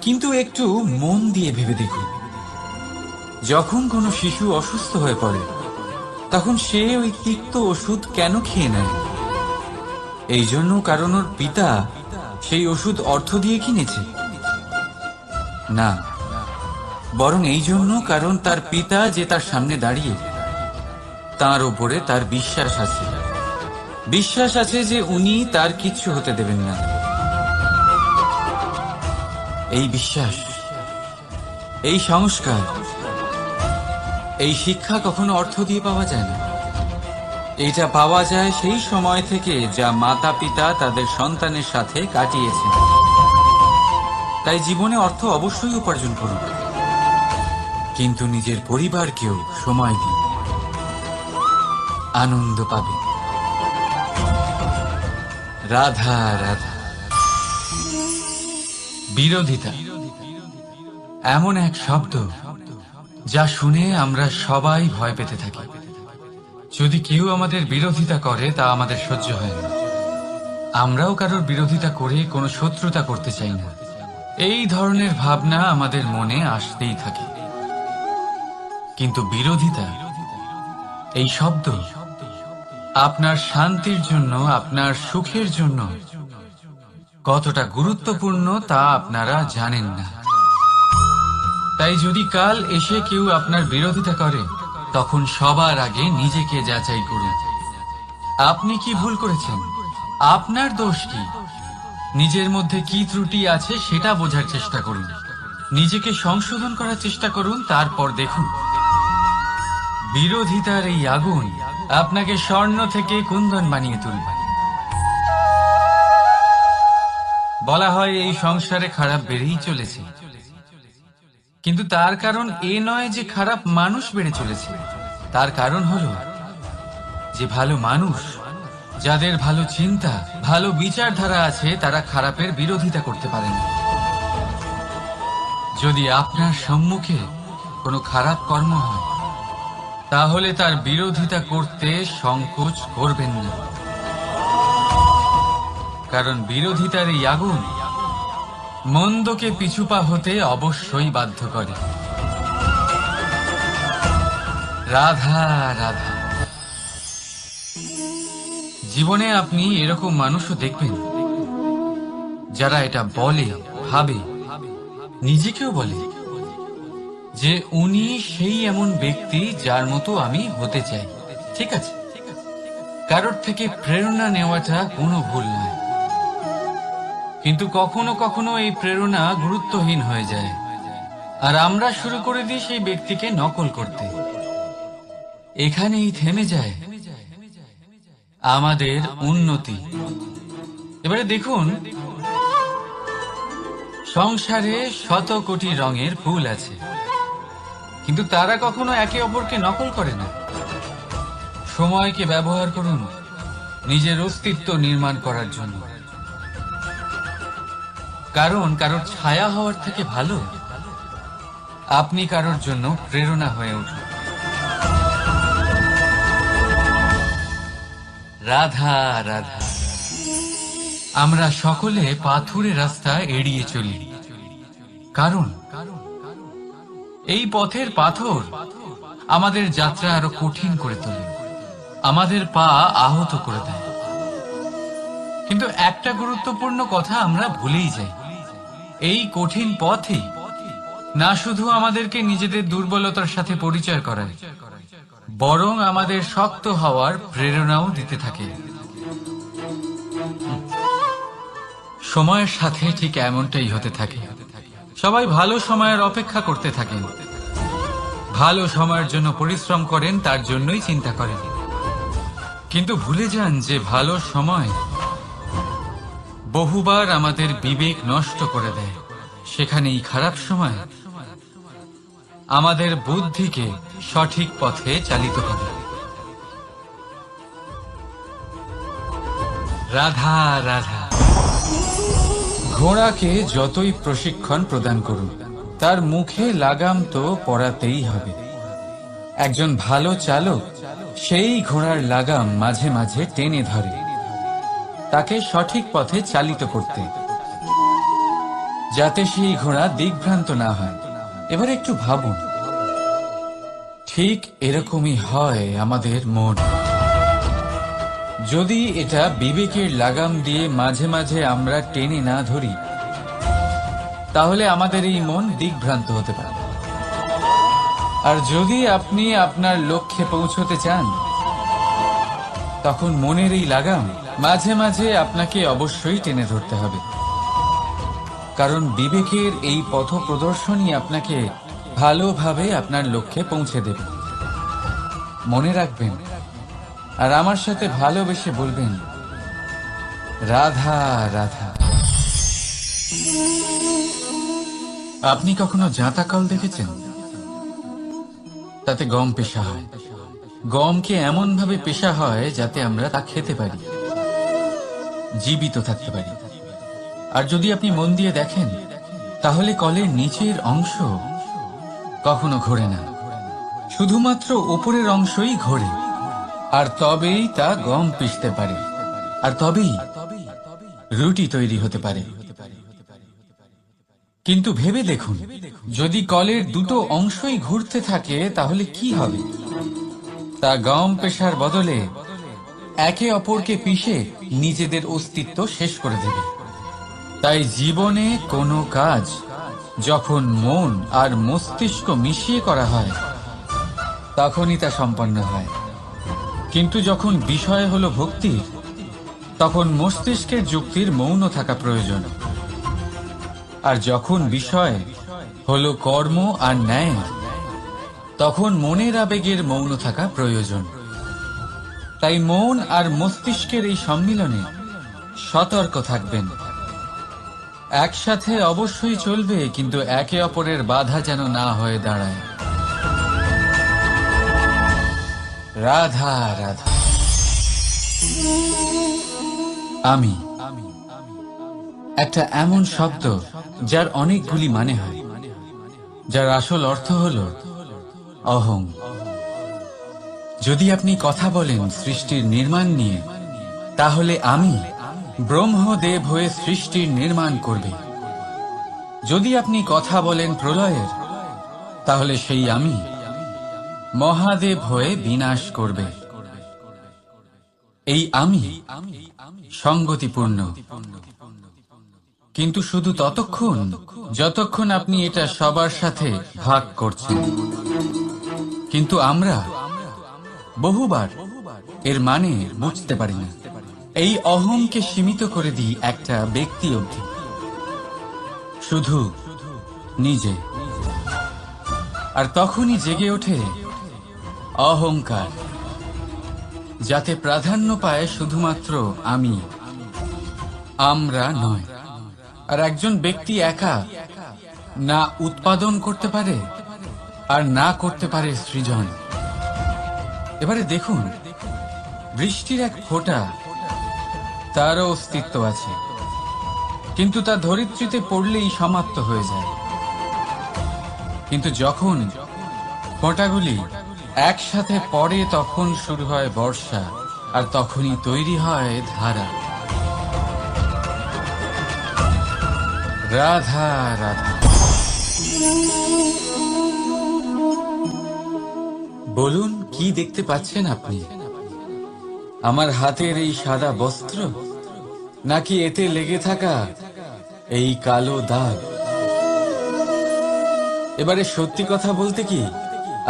কিন্তু একটু মন দিয়ে ভেবে দেখুন, যখন কোনো শিশু অসুস্থ হয়ে পড়ে তখন সে ওই তিক্ত ওষুধ কেন খেয়ে নেয়? এই জন্য কারণ ওর পিতা সেই ওষুধ অর্থ দিয়ে কিনেছে? না, বরং এই জন্য কারণ তার পিতা যে তার সামনে দাঁড়িয়ে, তার উপরে তার বিশ্বাস আছে। বিশ্বাস আছে যে উনি তার কিচ্ছু হতে দেবেন না। এই বিশ্বাস, এই সংস্কার, এই শিক্ষা কখনো অর্থ দিয়ে পাওয়া যায় না। এটা পাওয়া যায় সেই সময় থেকে যা মাতা পিতা তাদের সন্তানের সাথে কাটিয়েছেন। তাই জীবনে অর্থ অবশ্যই উপার্জন করুন, কিন্তু নিজের পরিবারকেও সময় দিন, আনন্দ পাবে। রাধা রাধা। বিরোধিতা এমন এক শব্দ যা শুনে আমরা সবাই ভয় পেতে থাকি। যদি কেউ আমাদের বিরোধিতা করে তা আমাদের সহ্য হয় না। আমরাও কারোর বিরোধিতা করে কোনো শত্রুতা করতে চাই না। এই ধরনের ভাবনা আমাদের মনে আসতেই থাকে। কিন্তু বিরোধিতা, এই শব্দ, আপনার শান্তির জন্য, আপনার সুখের জন্য কতটা গুরুত্বপূর্ণ তা আপনারা জানেন না। তাই যদি কাল এসে কেউ আপনার বিরোধিতা করে, তখন সবার আগে নিজেকে যাচাই করুন। আপনি কি ভুল করেছেন? আপনার দোষ কি? নিজের মধ্যে কি ত্রুটি আছে সেটা বোঝার চেষ্টা করুন। নিজেকে সংশোধন করার চেষ্টা করুন, তারপর দেখুন বিরোধিতার এই আগুন আপনাকে স্বর্ণ থেকে কুন্দন বানিয়ে তুলবে। বলা হয় এই সংসারে খারাপ বেড়েই চলেছে, কিন্তু তার কারণ এ নয় যে খারাপ মানুষ বেড়ে চলেছে। তার কারণ হলো যে ভালো মানুষ, যাদের ভালো চিন্তা, ভালো বিচারধারা আছে, তারা খারাপের বিরোধিতা করতে পারেন। যদি আপনার সম্মুখে কোনো খারাপ কর্ম হয়, তাহলে তার বিরোধিতা করতে সংকোচ করবেন না, কারণ বিরোধিতার এই আগুন মন্দকে পিছুপা হতে অবশ্যই বাধ্য করে। রাধা রাধা। জীবনে আপনি এরকম মানুষও দেখবেন যারা এটা বলে, ভাবে, নিজেকেও বলে যে উনি সেই এমন ব্যক্তি যার মতো আমি হতে চাই। ঠিক আছে, কারোর থেকে প্রেরণা নেওয়াটা কোনো ভুল নয়, কিন্তু কখনো কখনো এই প্রেরণা গুরুত্বহীন হয়ে যায়, আর আমরা শুরু করে দিই সেই ব্যক্তিকে নকল করতে। এখানেই থেমে যায় আমাদের উন্নতি। এবারে দেখুন, সংসারে শত কোটি রঙের ফুল আছে, কিন্তু তারা কখনো একে অপরকে নকল করে না। সময়কে ব্যবহার করুন নিজের অস্তিত্ব নির্মাণ করার জন্য, কারণ কারোর ছায়া হওয়ার থেকে ভালো আপনি কারোর জন্য প্রেরণা হয়ে উঠুন। রাধা রাধা। আমরা সকলে পাথুরে রাস্তা এড়িয়ে চলি, কারণ এই পথের পাথর আমাদের যাত্রা আরো কঠিন করে তোলে, আমাদের পা আহত করে দেয়। কিন্তু একটা গুরুত্বপূর্ণ কথা আমরা ভুলেই যাই, এই কঠিন পথই না শুধু আমাদেরকে নিজেদের দুর্বলতার সাথে পরিচয় করায়, বরং আমাদের শক্ত হওয়ার প্রেরণাও দিতে থাকে। সময়ের সাথে ঠিক এমনটাই হতে থাকে। সবাই ভালো সময়ের অপেক্ষা করতে থাকেন, ভালো সময়ের জন্য পরিশ্রম করেন, তার জন্যই চিন্তা করেন, কিন্তু ভুলে যান যে ভালো সময় বহুবার আমাদের বিবেক নষ্ট করে দেয়। সেখানেই খারাপ সময় আমাদের বুদ্ধিকে সঠিক পথে চালিত করে। রাধা রাধা। ঘোড়াকে যতই প্রশিক্ষণ প্রদান করুন, তার মুখে লাগাম তো পরাতেই হবে। একজন ভালো চালক সেই ঘোড়ার লাগাম মাঝে মাঝে টেনে ধরে, তাকে সঠিক পথে চালিত করতে, যাতে সেই ঘোড়া দিকভ্রান্ত না হয়। এবার একটু ভাবুন, ঠিক এরকমই হয় আমাদের মন। যদি এটা বিবেকের লাগাম দিয়ে মাঝে মাঝে আমরা টেনে না ধরি, তাহলে আমাদের এই মন দিকভ্রান্ত হতে পারে। আর যদি আপনি আপনার লক্ষ্যে পৌঁছতে চান, তখন মনের এই লাগাম মাঝে মাঝে আপনাকে অবশ্যই টেনে ধরতে হবে, কারণ বিবেকের এই পথ প্রদর্শনই আপনাকে ভালোভাবে আপনার লক্ষ্যে পৌঁছে দেবে। মনে রাখবেন, আর আমার সাথে ভালোবেসে বলবেন, রাধা রাধা। আপনি কখনো জাঁতা কল দেখেছেন? তাতে গম পেশা হয়। গমকে এমন ভাবে পেশা হয় যাতে আমরা তা খেতে পারি, জীবিত থাকতে পারি। আর যদি আপনি মন দিয়ে দেখেন, তাহলে কলের নিচের অংশ কখনো ঘোরে না, শুধুমাত্র উপরের অংশই ঘোরে, আর তবেই তা গম পিষতে পারে, আর তবেই রুটি তৈরি হতে পারে। কিন্তু ভেবে দেখুন, যদি কলের দুটো অংশই ঘুরতে থাকে, তাহলে কি হবে? তা গম পেশার বদলে একে অপরকে পিষে নিজেদের অস্তিত্ব শেষ করে দেবে। তাই জীবনে কোনো কাজ যখন মন আর মস্তিষ্ক মিশিয়ে করা হয় তখনই তা সম্পন্ন হয়। কিন্তু যখন বিষয় হলো ভক্তির, তখন মস্তিষ্কের যুক্তির মৌন থাকা প্রয়োজন। আর যখন বিষয় হলো কর্ম আর ন্যায়, তখন মনের আবেগের মৌন থাকা প্রয়োজন। তাই মন আর মস্তিষ্কের এই সম্মিলনে সতর্ক থাকবেন। একসাথে অবশ্যই চলবে, কিন্তু একে অপরের বাধা যেন না হয়ে দাঁড়ায়। রাধা রাধা। আমি একটা এমন শব্দ যার অনেকগুলি মানে হয়, যার আসল অর্থ হল অহং। যদি আপনি কথা বলেন সৃষ্টির নির্মাণ নিয়ে, তাহলে আমি ব্রহ্মদেব হয়ে সৃষ্টির নির্মাণ করবে। যদি আপনি কথা বলেন প্রলয়ের, তাহলে সেই আমি মহাদেব হয়ে বিনাশ করবে। এই আমি সঙ্গতিপূর্ণ, কিন্তু শুধু ততক্ষণ যতক্ষণ আপনি এটা সবার সাথে ভাগ করছেন। কিন্তু আমরা বহুবার এর মানে বুঝতে পারি না। এই অহংকে সীমিত করে দিই একটা ব্যক্তি অবধি, শুধু নিজে। আর তখনই জেগে ওঠে অহংকার, যাতে প্রাধান্য পায় শুধুমাত্র আমি, আমরা নয়। আর একজন ব্যক্তি একা না উৎপাদন করতে পারে আর না করতে পারে সৃজন। এবারে দেখুন, বৃষ্টির এক ফোঁটা, তারও অস্তিত্ব আছে, কিন্তু তা ধরিত্রীতে পড়লেই সমাপ্ত হয়ে যায়। কিন্তু যখন ফোঁটাগুলি একসাথে পড়ে, তখন শুরু হয় বর্ষা, আর তখনই তৈরি হয় ধারা। রাধা রাধা। বলুন, কি দেখতে পাচ্ছেন আপনি? আমার হাতের এই সাদা বস্ত্র, নাকি এতে লেগে থাকা এই কালো দাগ? এবারে সত্যি কথা বলতে কি,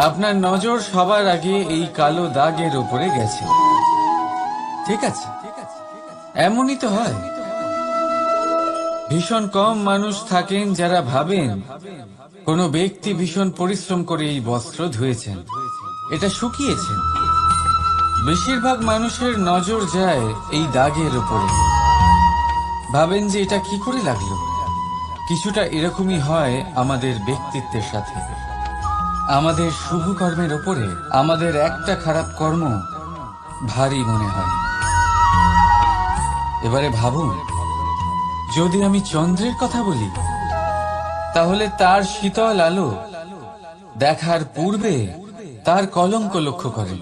আপনার নজর সবার আগে এই কালো দাগের উপরে গেছে। ঠিক আছে, এমনই তো হয়। ভীষণ কম মানুষ থাকেন যারা ভাবেন কোনো ব্যক্তি ভীষণ পরিশ্রম করে এই বস্ত্র ধুয়েছেন, এটা শুকিয়েছেন। বেশিরভাগ মানুষের নজর যায় এই দাগের উপরে, ভাবেন যে এটা কি করে লাগলো। কিছুটা এরকমই হয় আমাদের ব্যক্তিত্বের সাথে। আমাদের শুভ কর্মের ওপরে আমাদের একটা খারাপ কর্ম ভারী মনে হয়। এবারে ভাবুন, যদি আমি চন্দ্রের কথা বলি, তাহলে তার শীতল আলো দেখার পূর্বে তার কলঙ্ক লক্ষ্য করেন,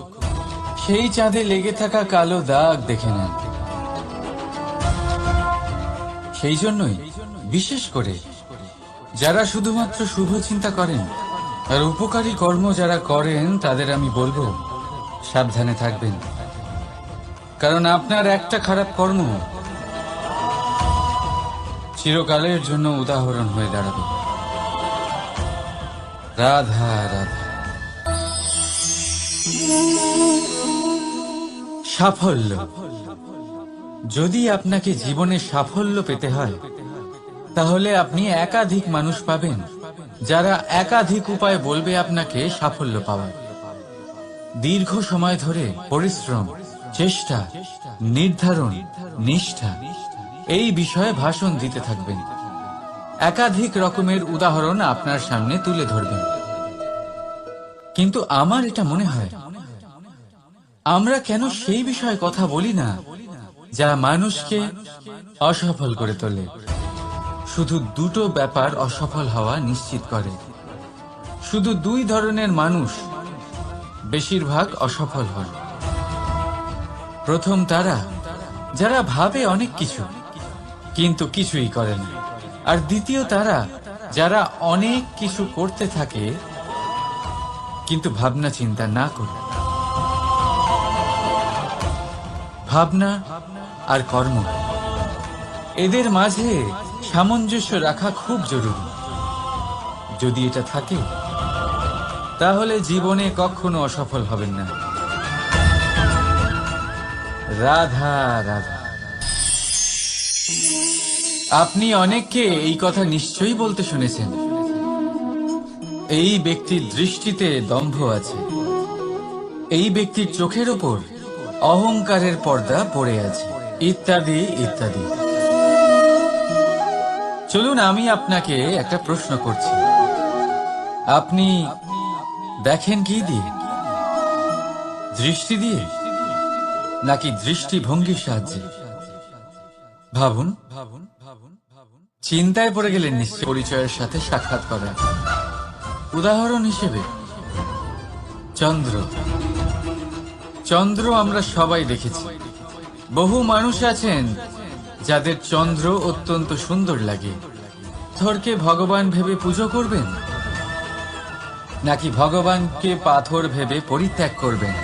সেই চাঁদে লেগে থাকা কালো দাগ দেখে নেন। সেই জন্যই বিশেষ করে যারা শুধুমাত্র শুভ চিন্তা করেন আর উপকারী কর্ম যারা করেন, তাদের আমি বলবো সাবধানে থাকবেন। কারণ আপনার একটা খারাপ কর্ম চিরকালের জন্য উদাহরণ হয়ে দাঁড়াবে। রাধা রাধা। সাফল্য। যদি আপনাকে জীবনে সাফল্য পেতে হয়, তাহলে আপনি একাধিক মানুষ পাবেন যারা একাধিক উপায় বলবে আপনাকে সাফল্য পাওয়ার। দীর্ঘ সময় ধরে পরিশ্রম, চেষ্টা, নির্ধারণ, নিষ্ঠা, এই বিষয়ে ভাষণ দিতে থাকবেন। একাধিক রকমের উদাহরণ আপনার সামনে তুলে ধরবেন। কিন্তু আমার এটা মনে হয়, আমরা কেন সেই বিষয়ে কথা বলি না যা মানুষকে অসফল করে তোলে? শুধু দুটো ব্যাপার অসফল হওয়া নিশ্চিত করে। শুধু দুই ধরনের মানুষ বেশিরভাগ অসফল হয়। প্রথম তারা যারা ভাবে অনেক কিছু কিন্তু কিছুই করে না। আর দ্বিতীয় তারা যারা অনেক কিছু করতে থাকে কিন্তু ভাবনা চিন্তা না করে। ভাবনা আর কর্ম, এদের মাঝে সামঞ্জস্য রাখা খুব জরুরি। যদি এটা থাকে তাহলে জীবনে কখনো অসফল হবেন না। রাধা রাধা। আপনি অনেককে এই কথা নিশ্চয়ই বলতে শুনেছেন, এই ব্যক্তির দৃষ্টিতে দম্ভ আছে, এই ব্যক্তির চোখের ওপর অহংকারের পর্দা পড়ে আছে, ইত্যাদি ইত্যাদি। চলুন আমি আপনাকে একটা প্রশ্ন করছি, আপনি দেখেন কি দিয়ে? দৃষ্টি দিয়ে নাকি দৃষ্টিভঙ্গির সাহায্যে? ভাবুন। চিন্তায় পড়ে গেলেন নিশ্চয় পরিচয়ের সাথে সাক্ষাৎ করা। উদাহরণ হিসেবে চন্দ্র। চন্দ্র আমরা সবাই দেখেছি। বহু মানুষ আছেন যাদের চন্দ্র অত্যন্ত সুন্দর লাগে। পাথরকে ভগবান ভেবে পুজো করবেন নাকি ভগবানকে পাথর ভেবে পরিত্যাগ করবেন?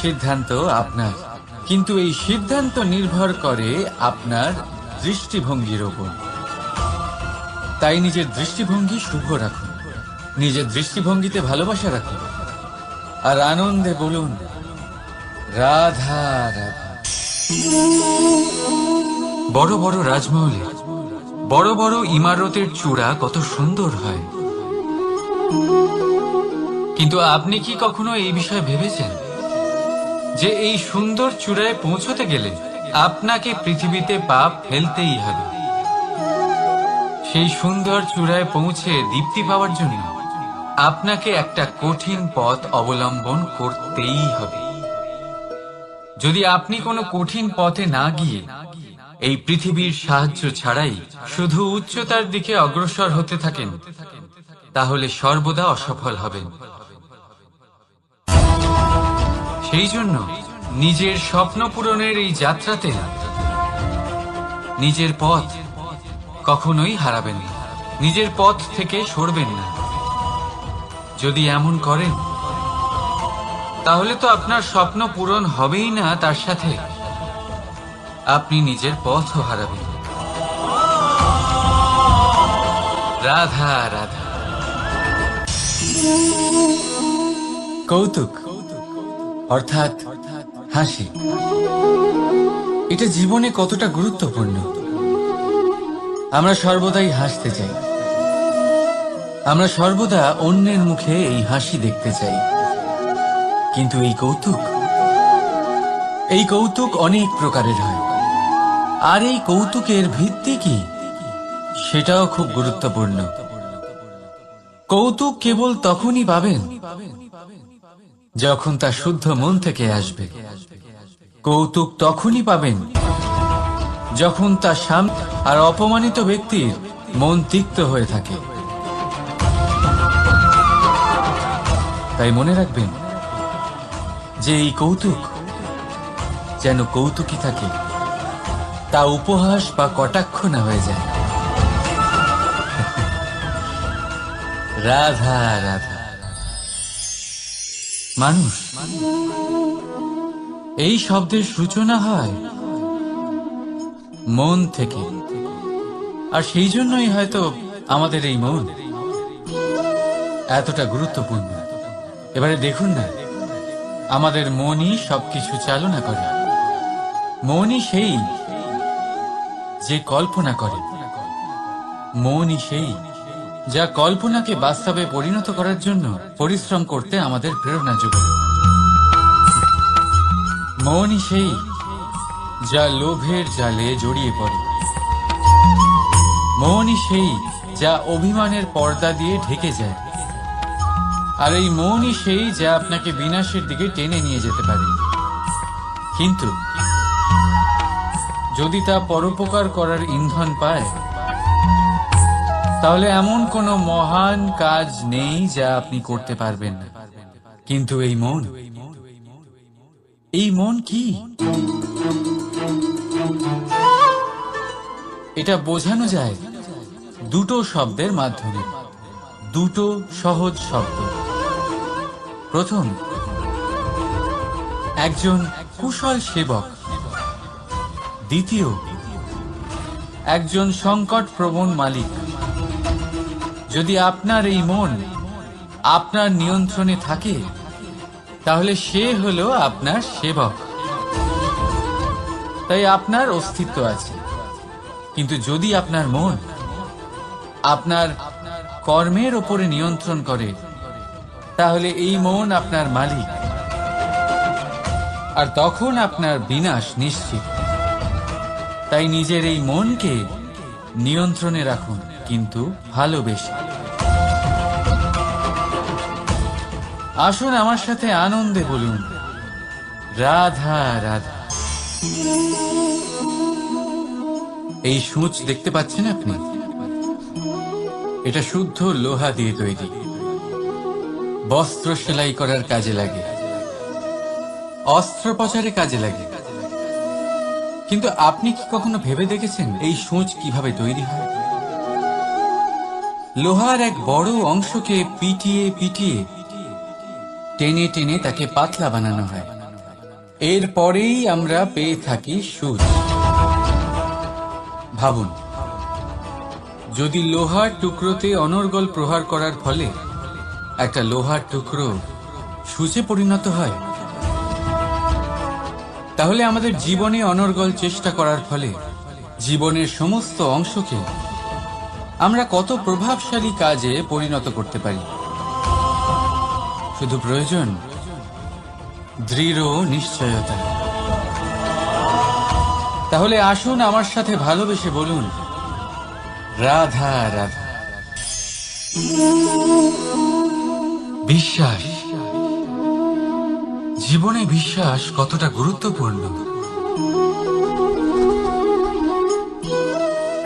সিদ্ধান্ত আপনার, কিন্তু এই সিদ্ধান্ত নির্ভর করে আপনার দৃষ্টিভঙ্গির ওপর। তাই নিজের দৃষ্টিভঙ্গি শুভ রাখুন, নিজের দৃষ্টিভঙ্গিতে ভালোবাসা রাখুন, আর আনন্দে বলুন রাধা রাধা। বড় বড় রাজমহলে বড় বড় ইমারতের চূড়া কত সুন্দর হয়, কিন্তু আপনি কি কখনো এই বিষয়ে ভেবেছেন যে এই সুন্দর চূড়ায় পৌঁছতে গেলে আপনাকে পৃথিবীতে পা ফেলতেই হবে? সেই সুন্দর চূড়ায় পৌঁছে দীপ্তি পাওয়ার জন্য আপনাকে একটা কঠিন পথ অবলম্বন করতেই হবে। যদি আপনি কোনো কঠিন পথে না গিয়ে এই পৃথিবীর সাহায্য ছাড়াই শুধু উচ্চতার দিকে অগ্রসর হতে থাকেন, তাহলে সর্বদা অসফল হবেন। সেই জন্য নিজের স্বপ্ন পূরণের এই যাত্রাতে নিজের পথ কখনোই হারাবেন না, নিজের পথ থেকে সরবেন না। যদি এমন করেন তাহলে তো আপনার স্বপ্ন পূরণ হবেই না, তার সাথে আপনি নিজের পথও হারাবেন। রাধা রাধা। কৌতুক অর্থাৎ হাসি, এটা জীবনে কতটা গুরুত্বপূর্ণ। আমরা সর্বদাই হাসতে চাই, আমরা সর্বদা অন্যের মুখে এই হাসি দেখতে চাই। কিন্তু এই কৌতুক অনেক প্রকারের হয়, আর এই কৌতুকের ভিত্তি কি সেটাও খুব গুরুত্বপূর্ণ। কৌতুক কেবল তখনই পাবেন যখন তা শুদ্ধ মন থেকে আসবে। কৌতুক তখনই পাবেন যখন তা শান্ত আর অপমানিত ব্যক্তির মন তিক্ত হয়ে থাকে। তাই মনে রাখবেন যে এই কৌতুক যেন কৌতুকই থাকে, তা উপহাস বা কটাক্ষ না হয়ে যায়। রাধা রাধা। মানুষ এই শব্দের সূচনা হয় মন থেকে, আর সেই জন্যই হয়তো আমাদের এই মন এতটা গুরুত্বপূর্ণ। এবারে দেখুন না, আমাদের মনই সবকিছু চালনা করে। মনই সেই যে কল্পনা করে, মনই সেই যা কল্পনাকে বাস্তবে পরিণত করার জন্য পরিশ্রম করতে আমাদের প্রেরণা যোগায়। মনই সেই যা লোভের জালে জড়িয়ে পড়ে। মনই সেই যা অভিমানের পর্দা দিয়ে ঢেকে যায়। আর এই মনই সেই যা আপনাকে বিনাশের দিকে টেনে নিয়ে যেতে পারে। কিন্তু যদি তা পরোপকার করার ইন্ধন পায়, তাহলে এমন কোনো মহান কাজ নেই যা আপনি করতে পারবেন না। কিন্তু এই মন কি? এটা বোঝানো যায় দুটো শব্দের মাধ্যমে, দুটো সহজ শব্দ। প্রথম, একজন কুশল সেবক। দ্বিতীয়, একজন সংকট প্রবণ মালিক। যদি আপনার এই মন আপনার নিয়ন্ত্রণে থাকে, তাহলে সে হলো আপনার সেবক, তাই আপনার অস্তিত্ব আছে। কিন্তু যদি আপনার মন আপনার কর্মের ওপরে নিয়ন্ত্রণ করে, তাহলে এই মন আপনার মালিক, আর তখন আপনার বিনাশ নিশ্চিত। তাই নিজের এই মনকে নিয়ন্ত্রণে রাখুন, কিন্তু ভালোবেসে। আসুন আমার সাথে আনন্দে বলুন, রাধা রাধা। এই সূঁচ দেখতে পাচ্ছেন আপনি? এটা শুদ্ধ লোহা দিয়ে তৈরি, বস্ত্র সেলাই করার কাজে লাগে, অস্ত্রোপচারে কাজে লাগে। কিন্তু আপনি কি কখনো ভেবে দেখেছেন এই সূঁচ কিভাবে তৈরি হয়? লোহার এক বড় অংশকে পিটিয়ে পিটিয়ে টেনে টেনে তাকে পাতলা বানানো হয়। এরপরেই আমরা পেয়ে থাকি সূচ। ভাবুন, যদি লোহার টুকরোতে অনর্গল প্রহার করার ফলে একটা লোহার টুকরো সূচে পরিণত হয়, তাহলে আমাদের জীবনে অনর্গল চেষ্টা করার ফলে জীবনের সমস্ত অংশকে আমরা কত প্রভাবশালী কাজে পরিণত করতে পারি। শুধু প্রয়োজন দৃঢ় নিশ্চয়তা। তাহলে আসুন আমার সাথে ভালোবেসে বলুন, রাধা রাধা। বিশ্বাস, জীবনে বিশ্বাস কতটা গুরুত্বপূর্ণ।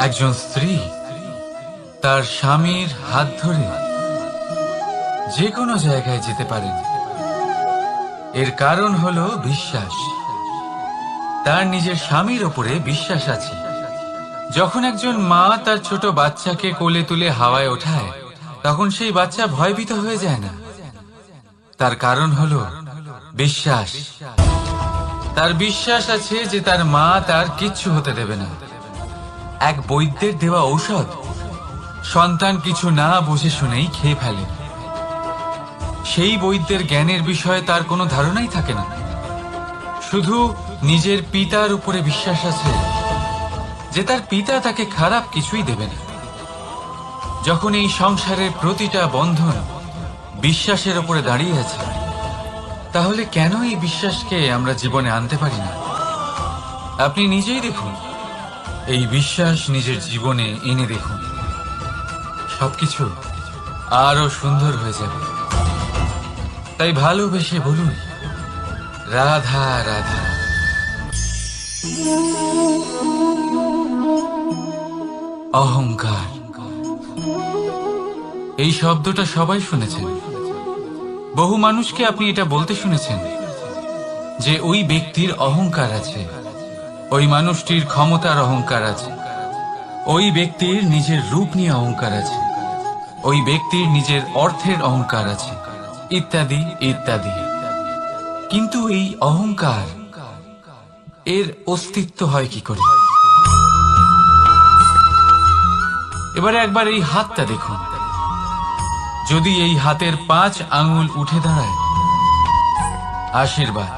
একজন স্ত্রী তার স্বামীর হাত ধরে যে কোনো জায়গায় যেতে পারেন, এর কারণ হলো বিশ্বাস। তার নিজের স্বামীর ওপরে বিশ্বাস আছে। যখন একজন মা তার ছোট বাচ্চাকে কোলে তুলে হাওয়ায় ওঠায়, তখন সেই বাচ্চা ভয়ভীত হয়ে যায় না। তার কারণ হলো বিশ্বাস। তার বিশ্বাস আছে যে তার মা তার কিচ্ছু হতে দেবে না। এক বৈদ্যের দেওয়া ঔষধ সন্তান কিছু না বুঝে শুনেই খেয়ে ফেলে। সেই বৈদ্যের জ্ঞানের বিষয়ে তার কোনো ধারণাই থাকে না। শুধু নিজের পিতার উপরে বিশ্বাস আছে যে তার পিতা তাকে খারাপ কিছুই দেবে না। যখন এই সংসারের প্রতিটা বন্ধন বিশ্বাসের উপরে দাঁড়িয়ে আছে, তাহলে কেন এই বিশ্বাসকে আমরা জীবনে আনতে পারি না? আপনি নিজেই দেখুন, এই বিশ্বাস নিজের জীবনে এনে দেখুন, সবকিছু আরো সুন্দর হয়ে যাবে। তাই ভালোবেসে বলুন, রাধা রাধা। অহংকার, এই শব্দটা সবাই শুনেছেন। বহু মানুষকে আপনি এটা বলতে শুনেছেন যে ওই ব্যক্তির অহংকার আছে, ওই মানুষটির ক্ষমতার অহংকার আছে, ওই ব্যক্তির নিজের রূপ নিয়ে অহংকার আছে, ওই ব্যক্তির নিজের অর্থের অহংকার আছে, ইত্যাদি ইত্যাদি। কিন্তু এই অহংকার, এর অস্তিত্ব হয় কি করে? এবারে একবার এই হাতটা দেখুন। যদি এই হাতের 5 আঙ্গুল উঠে দাঁড়ায়, আশীর্বাদ।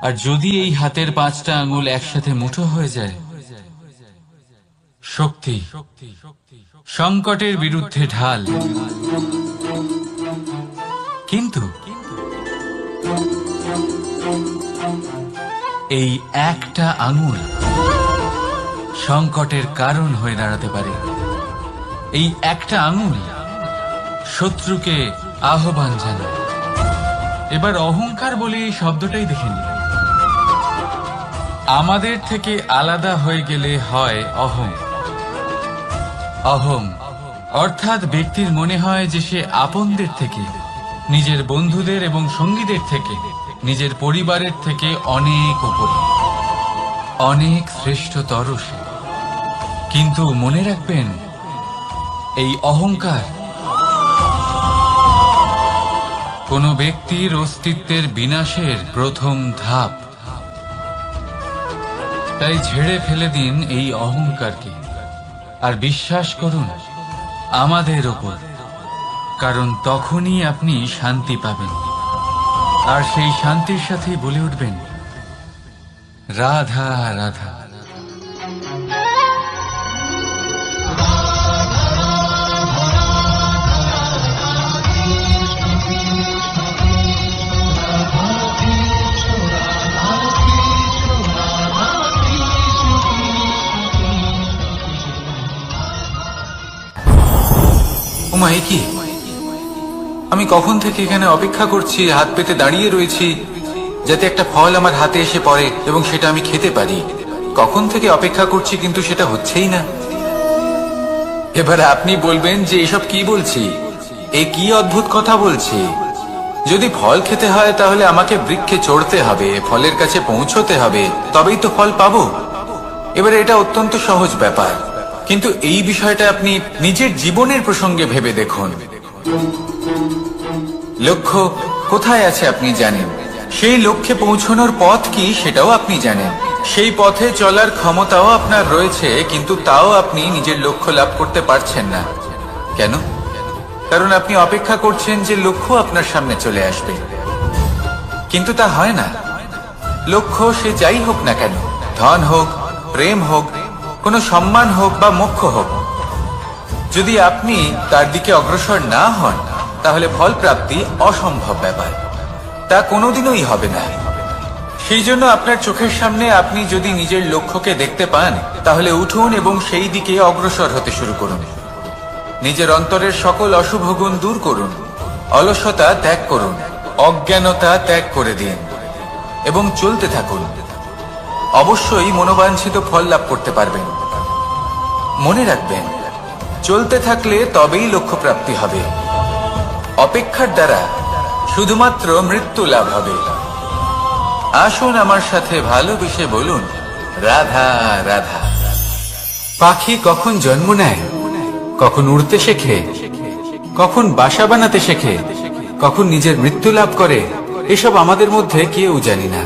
আর যদি এই হাতের 5টা আঙ্গুল একসাথে মুঠো হয়ে যায়, শক্তি। সংকটের বিরুদ্ধে ঢাল। কিন্তু এই একটা আঙ্গুল সংকটের কারণ হয়ে দাঁড়াতে পারে। এই একটা আঙ্গুল শত্রুকে আহ্বান জানায়। এবার অহংকার বলে এই শব্দটাই দেখে নিন। আমাদের থেকে আলাদা হয়ে গেলে হয় অহং। অহং অর্থাৎ ব্যক্তির মনে হয় যে সে আপনদের থেকে, নিজের বন্ধুদের এবং সঙ্গীদের থেকে, নিজের পরিবারের থেকে অনেক উপরে, অনেক শ্রেষ্ঠতর সে। কিন্তু মনে রাখবেন, এই অহংকার কোনো ব্যক্তির অস্তিত্বের বিনাশের প্রথম ধাপ। তাই ঝেড়ে ফেলে দিন এই অহংকারকে আর বিশ্বাস করুন আমাদের ওপর, কারণ তখনই আপনি শান্তি পাবেন। আর সেই শান্তির সাথেই বলে উঠবেন, রাধা রাধা। ওমা, এ কি? আমি কখন থেকে এখানে অপেক্ষা করছি, হাত পেতে দাঁড়িয়ে রয়েছি যাতে একটা ফল আমার হাতে এসে পড়ে এবং সেটা আমি খেতে পারি। কখন থেকে অপেক্ষা করছি, কিন্তু সেটা হচ্ছেই না। এবার আপনি বলবেন যে এসব কি বলছি, এ কি অদ্ভুত কথা বলছি। যদি ফল খেতে হয় তাহলে আমাকে বৃক্ষে চড়তে হবে, ফলের কাছে পৌঁছতে হবে, তবেই তো ফল পাবো। এবারে এটা অত্যন্ত সহজ ব্যাপার, কিন্তু এই বিষয়টা আপনি নিজের জীবনের প্রসঙ্গে ভেবে দেখুন। লক্ষ্য কোথায় আছে আপনি জানেন, সেই লক্ষ্যে পৌঁছানোর পথ কি সেটাও আপনি জানেন, সেই পথে চলার ক্ষমতাও আপনার রয়েছে, কিন্তু তাও আপনি নিজের লক্ষ্য লাভ করতে পারছেন না। কেন? কারণ আপনি অপেক্ষা করছেন যে লক্ষ্য আপনার সামনে চলে আসবে, কিন্তু তা হয় না। লক্ষ্য সে যাই হোক না কেন, ধন হোক, প্রেম হোক, কোনো সম্মান হোক বা মোক্ষ হোক, যদি আপনি তার দিকে অগ্রসর না হন তাহলে ফল প্রাপ্তি অসম্ভব ব্যাপার, তা কোনোদিনই হবে না। সেই জন্য আপনার চোখের সামনে আপনি যদি নিজের লক্ষ্যকে দেখতে পান তাহলে উঠুন এবং সেই দিকে অগ্রসর হতে শুরু করুন। নিজের অন্তরের সকল অশুভ গুণ দূর করুন, অলসতা ত্যাগ করুন, অজ্ঞানতা ত্যাগ করে দিন এবং চলতে থাকুন। অবশ্যই মনোবাঞ্ছিত ফল লাভ করতে পারবেন। মনে রাখবেন, চলতে থাকলে তবেই লক্ষ্য প্রাপ্তি হবে। অপেক্ষার দ্বারা শুধুমাত্র মৃত্যু লাভ হবে। আসুন আমার সাথে ভালোবেসে বলুন, রাধা রাধা। পাখি কখন জন্ম নেয়, কখন উড়তে শেখে, কখন বাসা বানাতে শেখে, কখন নিজের মৃত্যু লাভ করে, এসব আমাদের মধ্যে কেউ জানি না।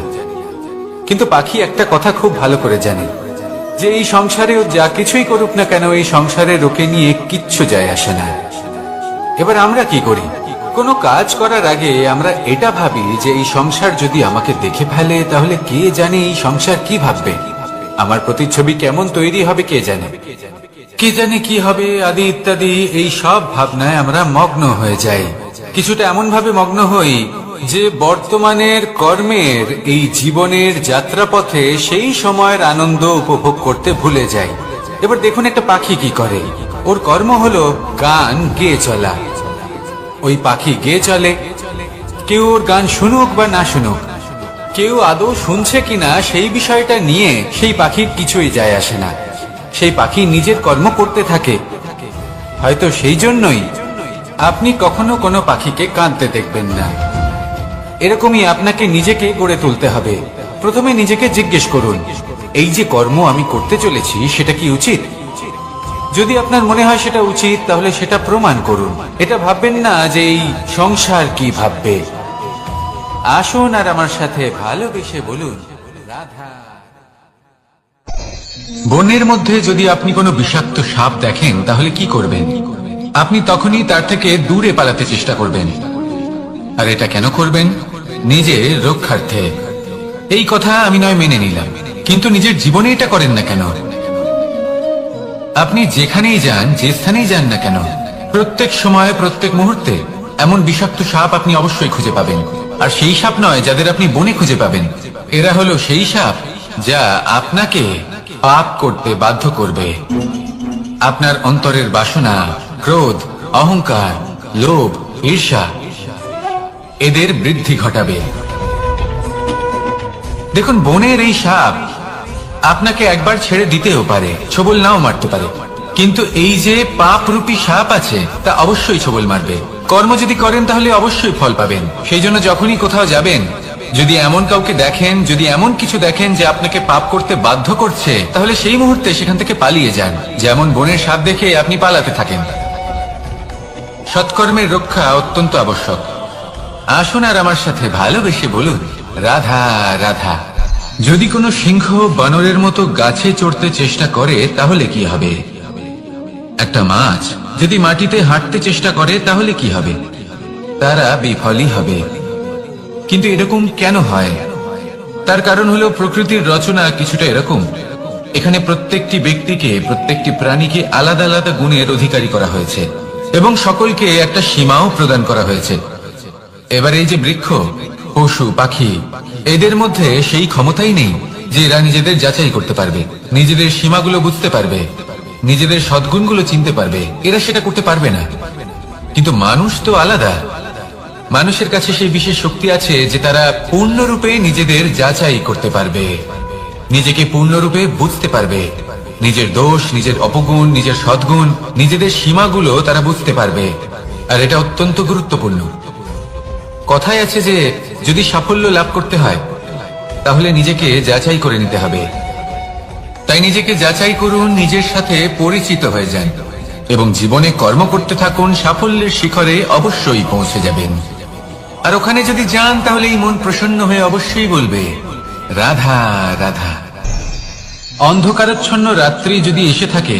কিন্তু পাখি একটা কথা খুব ভালো করে জানে, যে এই সংসারে ও যা কিছুই করুক না কেন, এই সংসারে ওকে নিয়ে কিচ্ছু যায় আসে না। এবার আমরা কি করি? কোনো কাজ করার আগে আমরা এটা ভাবি যে এই সংসার যদি আমাকে দেখে ফেলে তাহলে কে জানে এই সংসার কি ভাববে, আমার প্রতিচ্ছবি কেমন তৈরি হবে কে জানে, কে জানে কি হবে আদি ইত্যাদি। এই সব ভাবনায় আমরা মগ্ন হয়ে যাই। কিছুটা এমন ভাবে মগ্ন হই যে বর্তমানের কর্মের এই জীবনের যাত্রাপথে সেই সময়ের আনন্দ উপভোগ করতে ভুলে যাই। এবার দেখুন একটা পাখি কি করে, ওর কর্ম হলো গান গেয়ে চলা। ওই পাখি গেয়ে চলে, কেউ ওর গান শুনুক বা না শুনুক, কেউ আদৌ শুনছে কিনা সেই বিষয়টা নিয়ে সেই পাখির কিছুই যায় আসে না। সেই পাখি নিজের কর্ম করতে থাকে। হয়তো সেই জন্যই আপনি কখনো কোনো পাখিকে কাঁদতে দেখবেন না। এরকমই আপনাকে নিজেকে গড়ে তুলতে হবে। প্রথমে নিজেকে জিজ্ঞেস করুন, এই যে কর্ম আমি করতে চলেছি সেটা কি উচিত? যদি আপনার মনে হয় সেটা উচিত তাহলে সেটা প্রমাণ করুন। এটা ভাববেন না যে এই সংসার কি ভাববে। আসুন আর আমার সাথে ভালোবেসে বলুন, রাধা। বনের মধ্যে যদি আপনি কোনো বিষাক্ত সাপ দেখেন তাহলে কি করবেন? আপনি তখনই তার থেকে দূরে পালাতে চেষ্টা করবেন। আর এটা কেন করবেন? নিজের রক্ষার্থে। এই কথা আমি নয় মেনে নিলাম, কিন্তু নিজের জীবনে এটা করেন না কেন? আপনি যেখানেই যান, যে স্থানেই যান না কেন, প্রত্যেক সময় প্রত্যেক মুহূর্তে এমন বিষাক্ত সাপ আপনি অবশ্যই খুঁজে পাবেন। আর সেই সাপ নয় যাদের আপনি বনে খুঁজে পাবেন, এরা হলো সেই সাপ যা আপনাকে পাপ করতে বাধ্য করবে। আপনার অন্তরের বাসনা, ক্রোধ, অহংকার, লোভ, ঈর্ষা এদের বৃদ্ধি ঘটাবে। দেখুন, বনের এই সাপ আপনাকে একবার ছেড়ে দিতেও পারে, ছোবল নাও মারতে পারে, কিন্তু এই যে পাপরূপী সাপ আছে তা অবশ্যই ছোবল মারবে। কর্ম যদি করেন তাহলে অবশ্যই ফল পাবেন। সেই জন্য যখনই কোথাও যাবেন, যদি এমন কাউকে দেখেন, যদি এমন কিছু দেখেন যে আপনাকে পাপ করতে বাধ্য করছে, তাহলে সেই মুহূর্তে সেখান থেকে পালিয়ে যান। যেমন বনের সাপ দেখে আপনি পালাতে থাকেন। সৎকর্মের রক্ষা অত্যন্ত আবশ্যক। আসুন আর আমার সাথে ভালোবেসে বলুন, রাধা রাধা। যদি কোনো সিংহ বানরের মতো গাছে চড়তে চেষ্টা করে তাহলে কি হবে? একটা মাছ যদি মাটিতে হাঁটতে চেষ্টা করে তাহলে কি হবে? তারা বিফলই হবে। কিন্তু এরকম কেন হয়? তার কারণ হলো প্রকৃতির রচনা কিছুটা এরকম। এখানে প্রত্যেকটি ব্যক্তিকে, প্রত্যেকটি প্রাণীকে আলাদা আলাদা গুণের অধিকারী করা হয়েছে এবং সকলকে একটা সীমাও প্রদান করা হয়েছে। এবার এই যে বৃক্ষ, পশু, পাখি, এদের মধ্যে সেই ক্ষমতাই নেই যে এরা নিজেদের যাচাই করতে পারবে, নিজেদের সীমাগুলো বুঝতে পারবে, নিজেদের সদ্গুণগুলো চিনতে পারবে। এরা সেটা করতে পারবে না। কিন্তু মানুষ তো আলাদা। মানুষের কাছে সেই বিশেষ শক্তি আছে যে তারা পূর্ণরূপে নিজেদের যাচাই করতে পারবে, নিজেকে পূর্ণরূপে বুঝতে পারবে, নিজের দোষ, নিজের অপগুণ, নিজের সদ্গুণ, নিজেদের সীমাগুলো তারা বুঝতে পারবে। আর এটা অত্যন্ত গুরুত্বপূর্ণ। কথায় আছে যে যদি সাফল্য লাভ করতে হয় তাহলে নিজেকে যাচাই করে নিতে হবে। তাই নিজেকে যাচাই করুন, নিজের সাথে পরিচিত হয়ে যান এবং জীবনে কর্ম করতে থাকুন। সাফল্যের শিখরে অবশ্যই পৌঁছে যাবেন। আর ওখানে যদি যান তাহলে এই মন প্রসন্ন হয়ে অবশ্যই বলবে, রাধা রাধা। অন্ধকারাচ্ছন্ন রাত্রি যদি এসে থাকে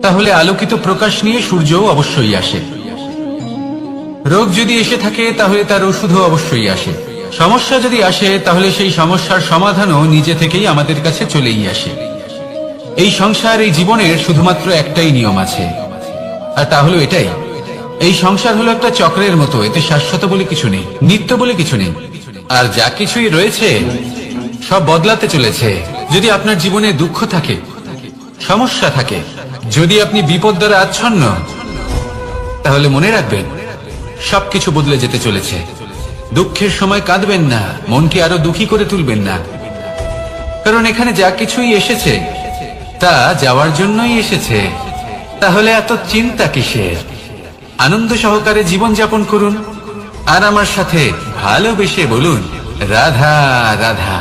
তাহলে আলোকিত প্রকাশ নিয়ে সূর্যও অবশ্যই আসে। রোগ যদি এসে থাকে তাহলে তার ওষুধও অবশ্যই আসে। সমস্যা যদি আসে তাহলে সেই সমস্যার সমাধানও নিজে থেকেই আমাদের কাছে চলেই আসে। এই সংসার, এই জীবনের শুধুমাত্র একটাই নিয়ম আছে, আর তা হলো এটাই, এই সংসার হলো একটা চক্রের মতো। এতে শাশ্বত বলে কিছু নেই, নিত্য বলে কিছু নেই। আর যা কিছুই রয়েছে সব বদলাতে চলেছে। যদি আপনার জীবনে দুঃখ থাকে, সমস্যা থাকে, যদি আপনি বিপদ দ্বারা আচ্ছন্ন, তাহলে মনে রাখবেন সবকিছু বদলে যেতে চলেছে। দুঃখের সময় কাঁদবেন না, মনকে আরো দুঃখী করে তুলবেন না, কারণ এখানে যা কিছুই এসেছে তা যাওয়ার জন্যই এসেছে। তাহলে এত চিন্তা কিসের? আনন্দ সহকারে জীবন যাপন করুন আর আমার সাথে ভালোবেসে বলুন, রাধা রাধা।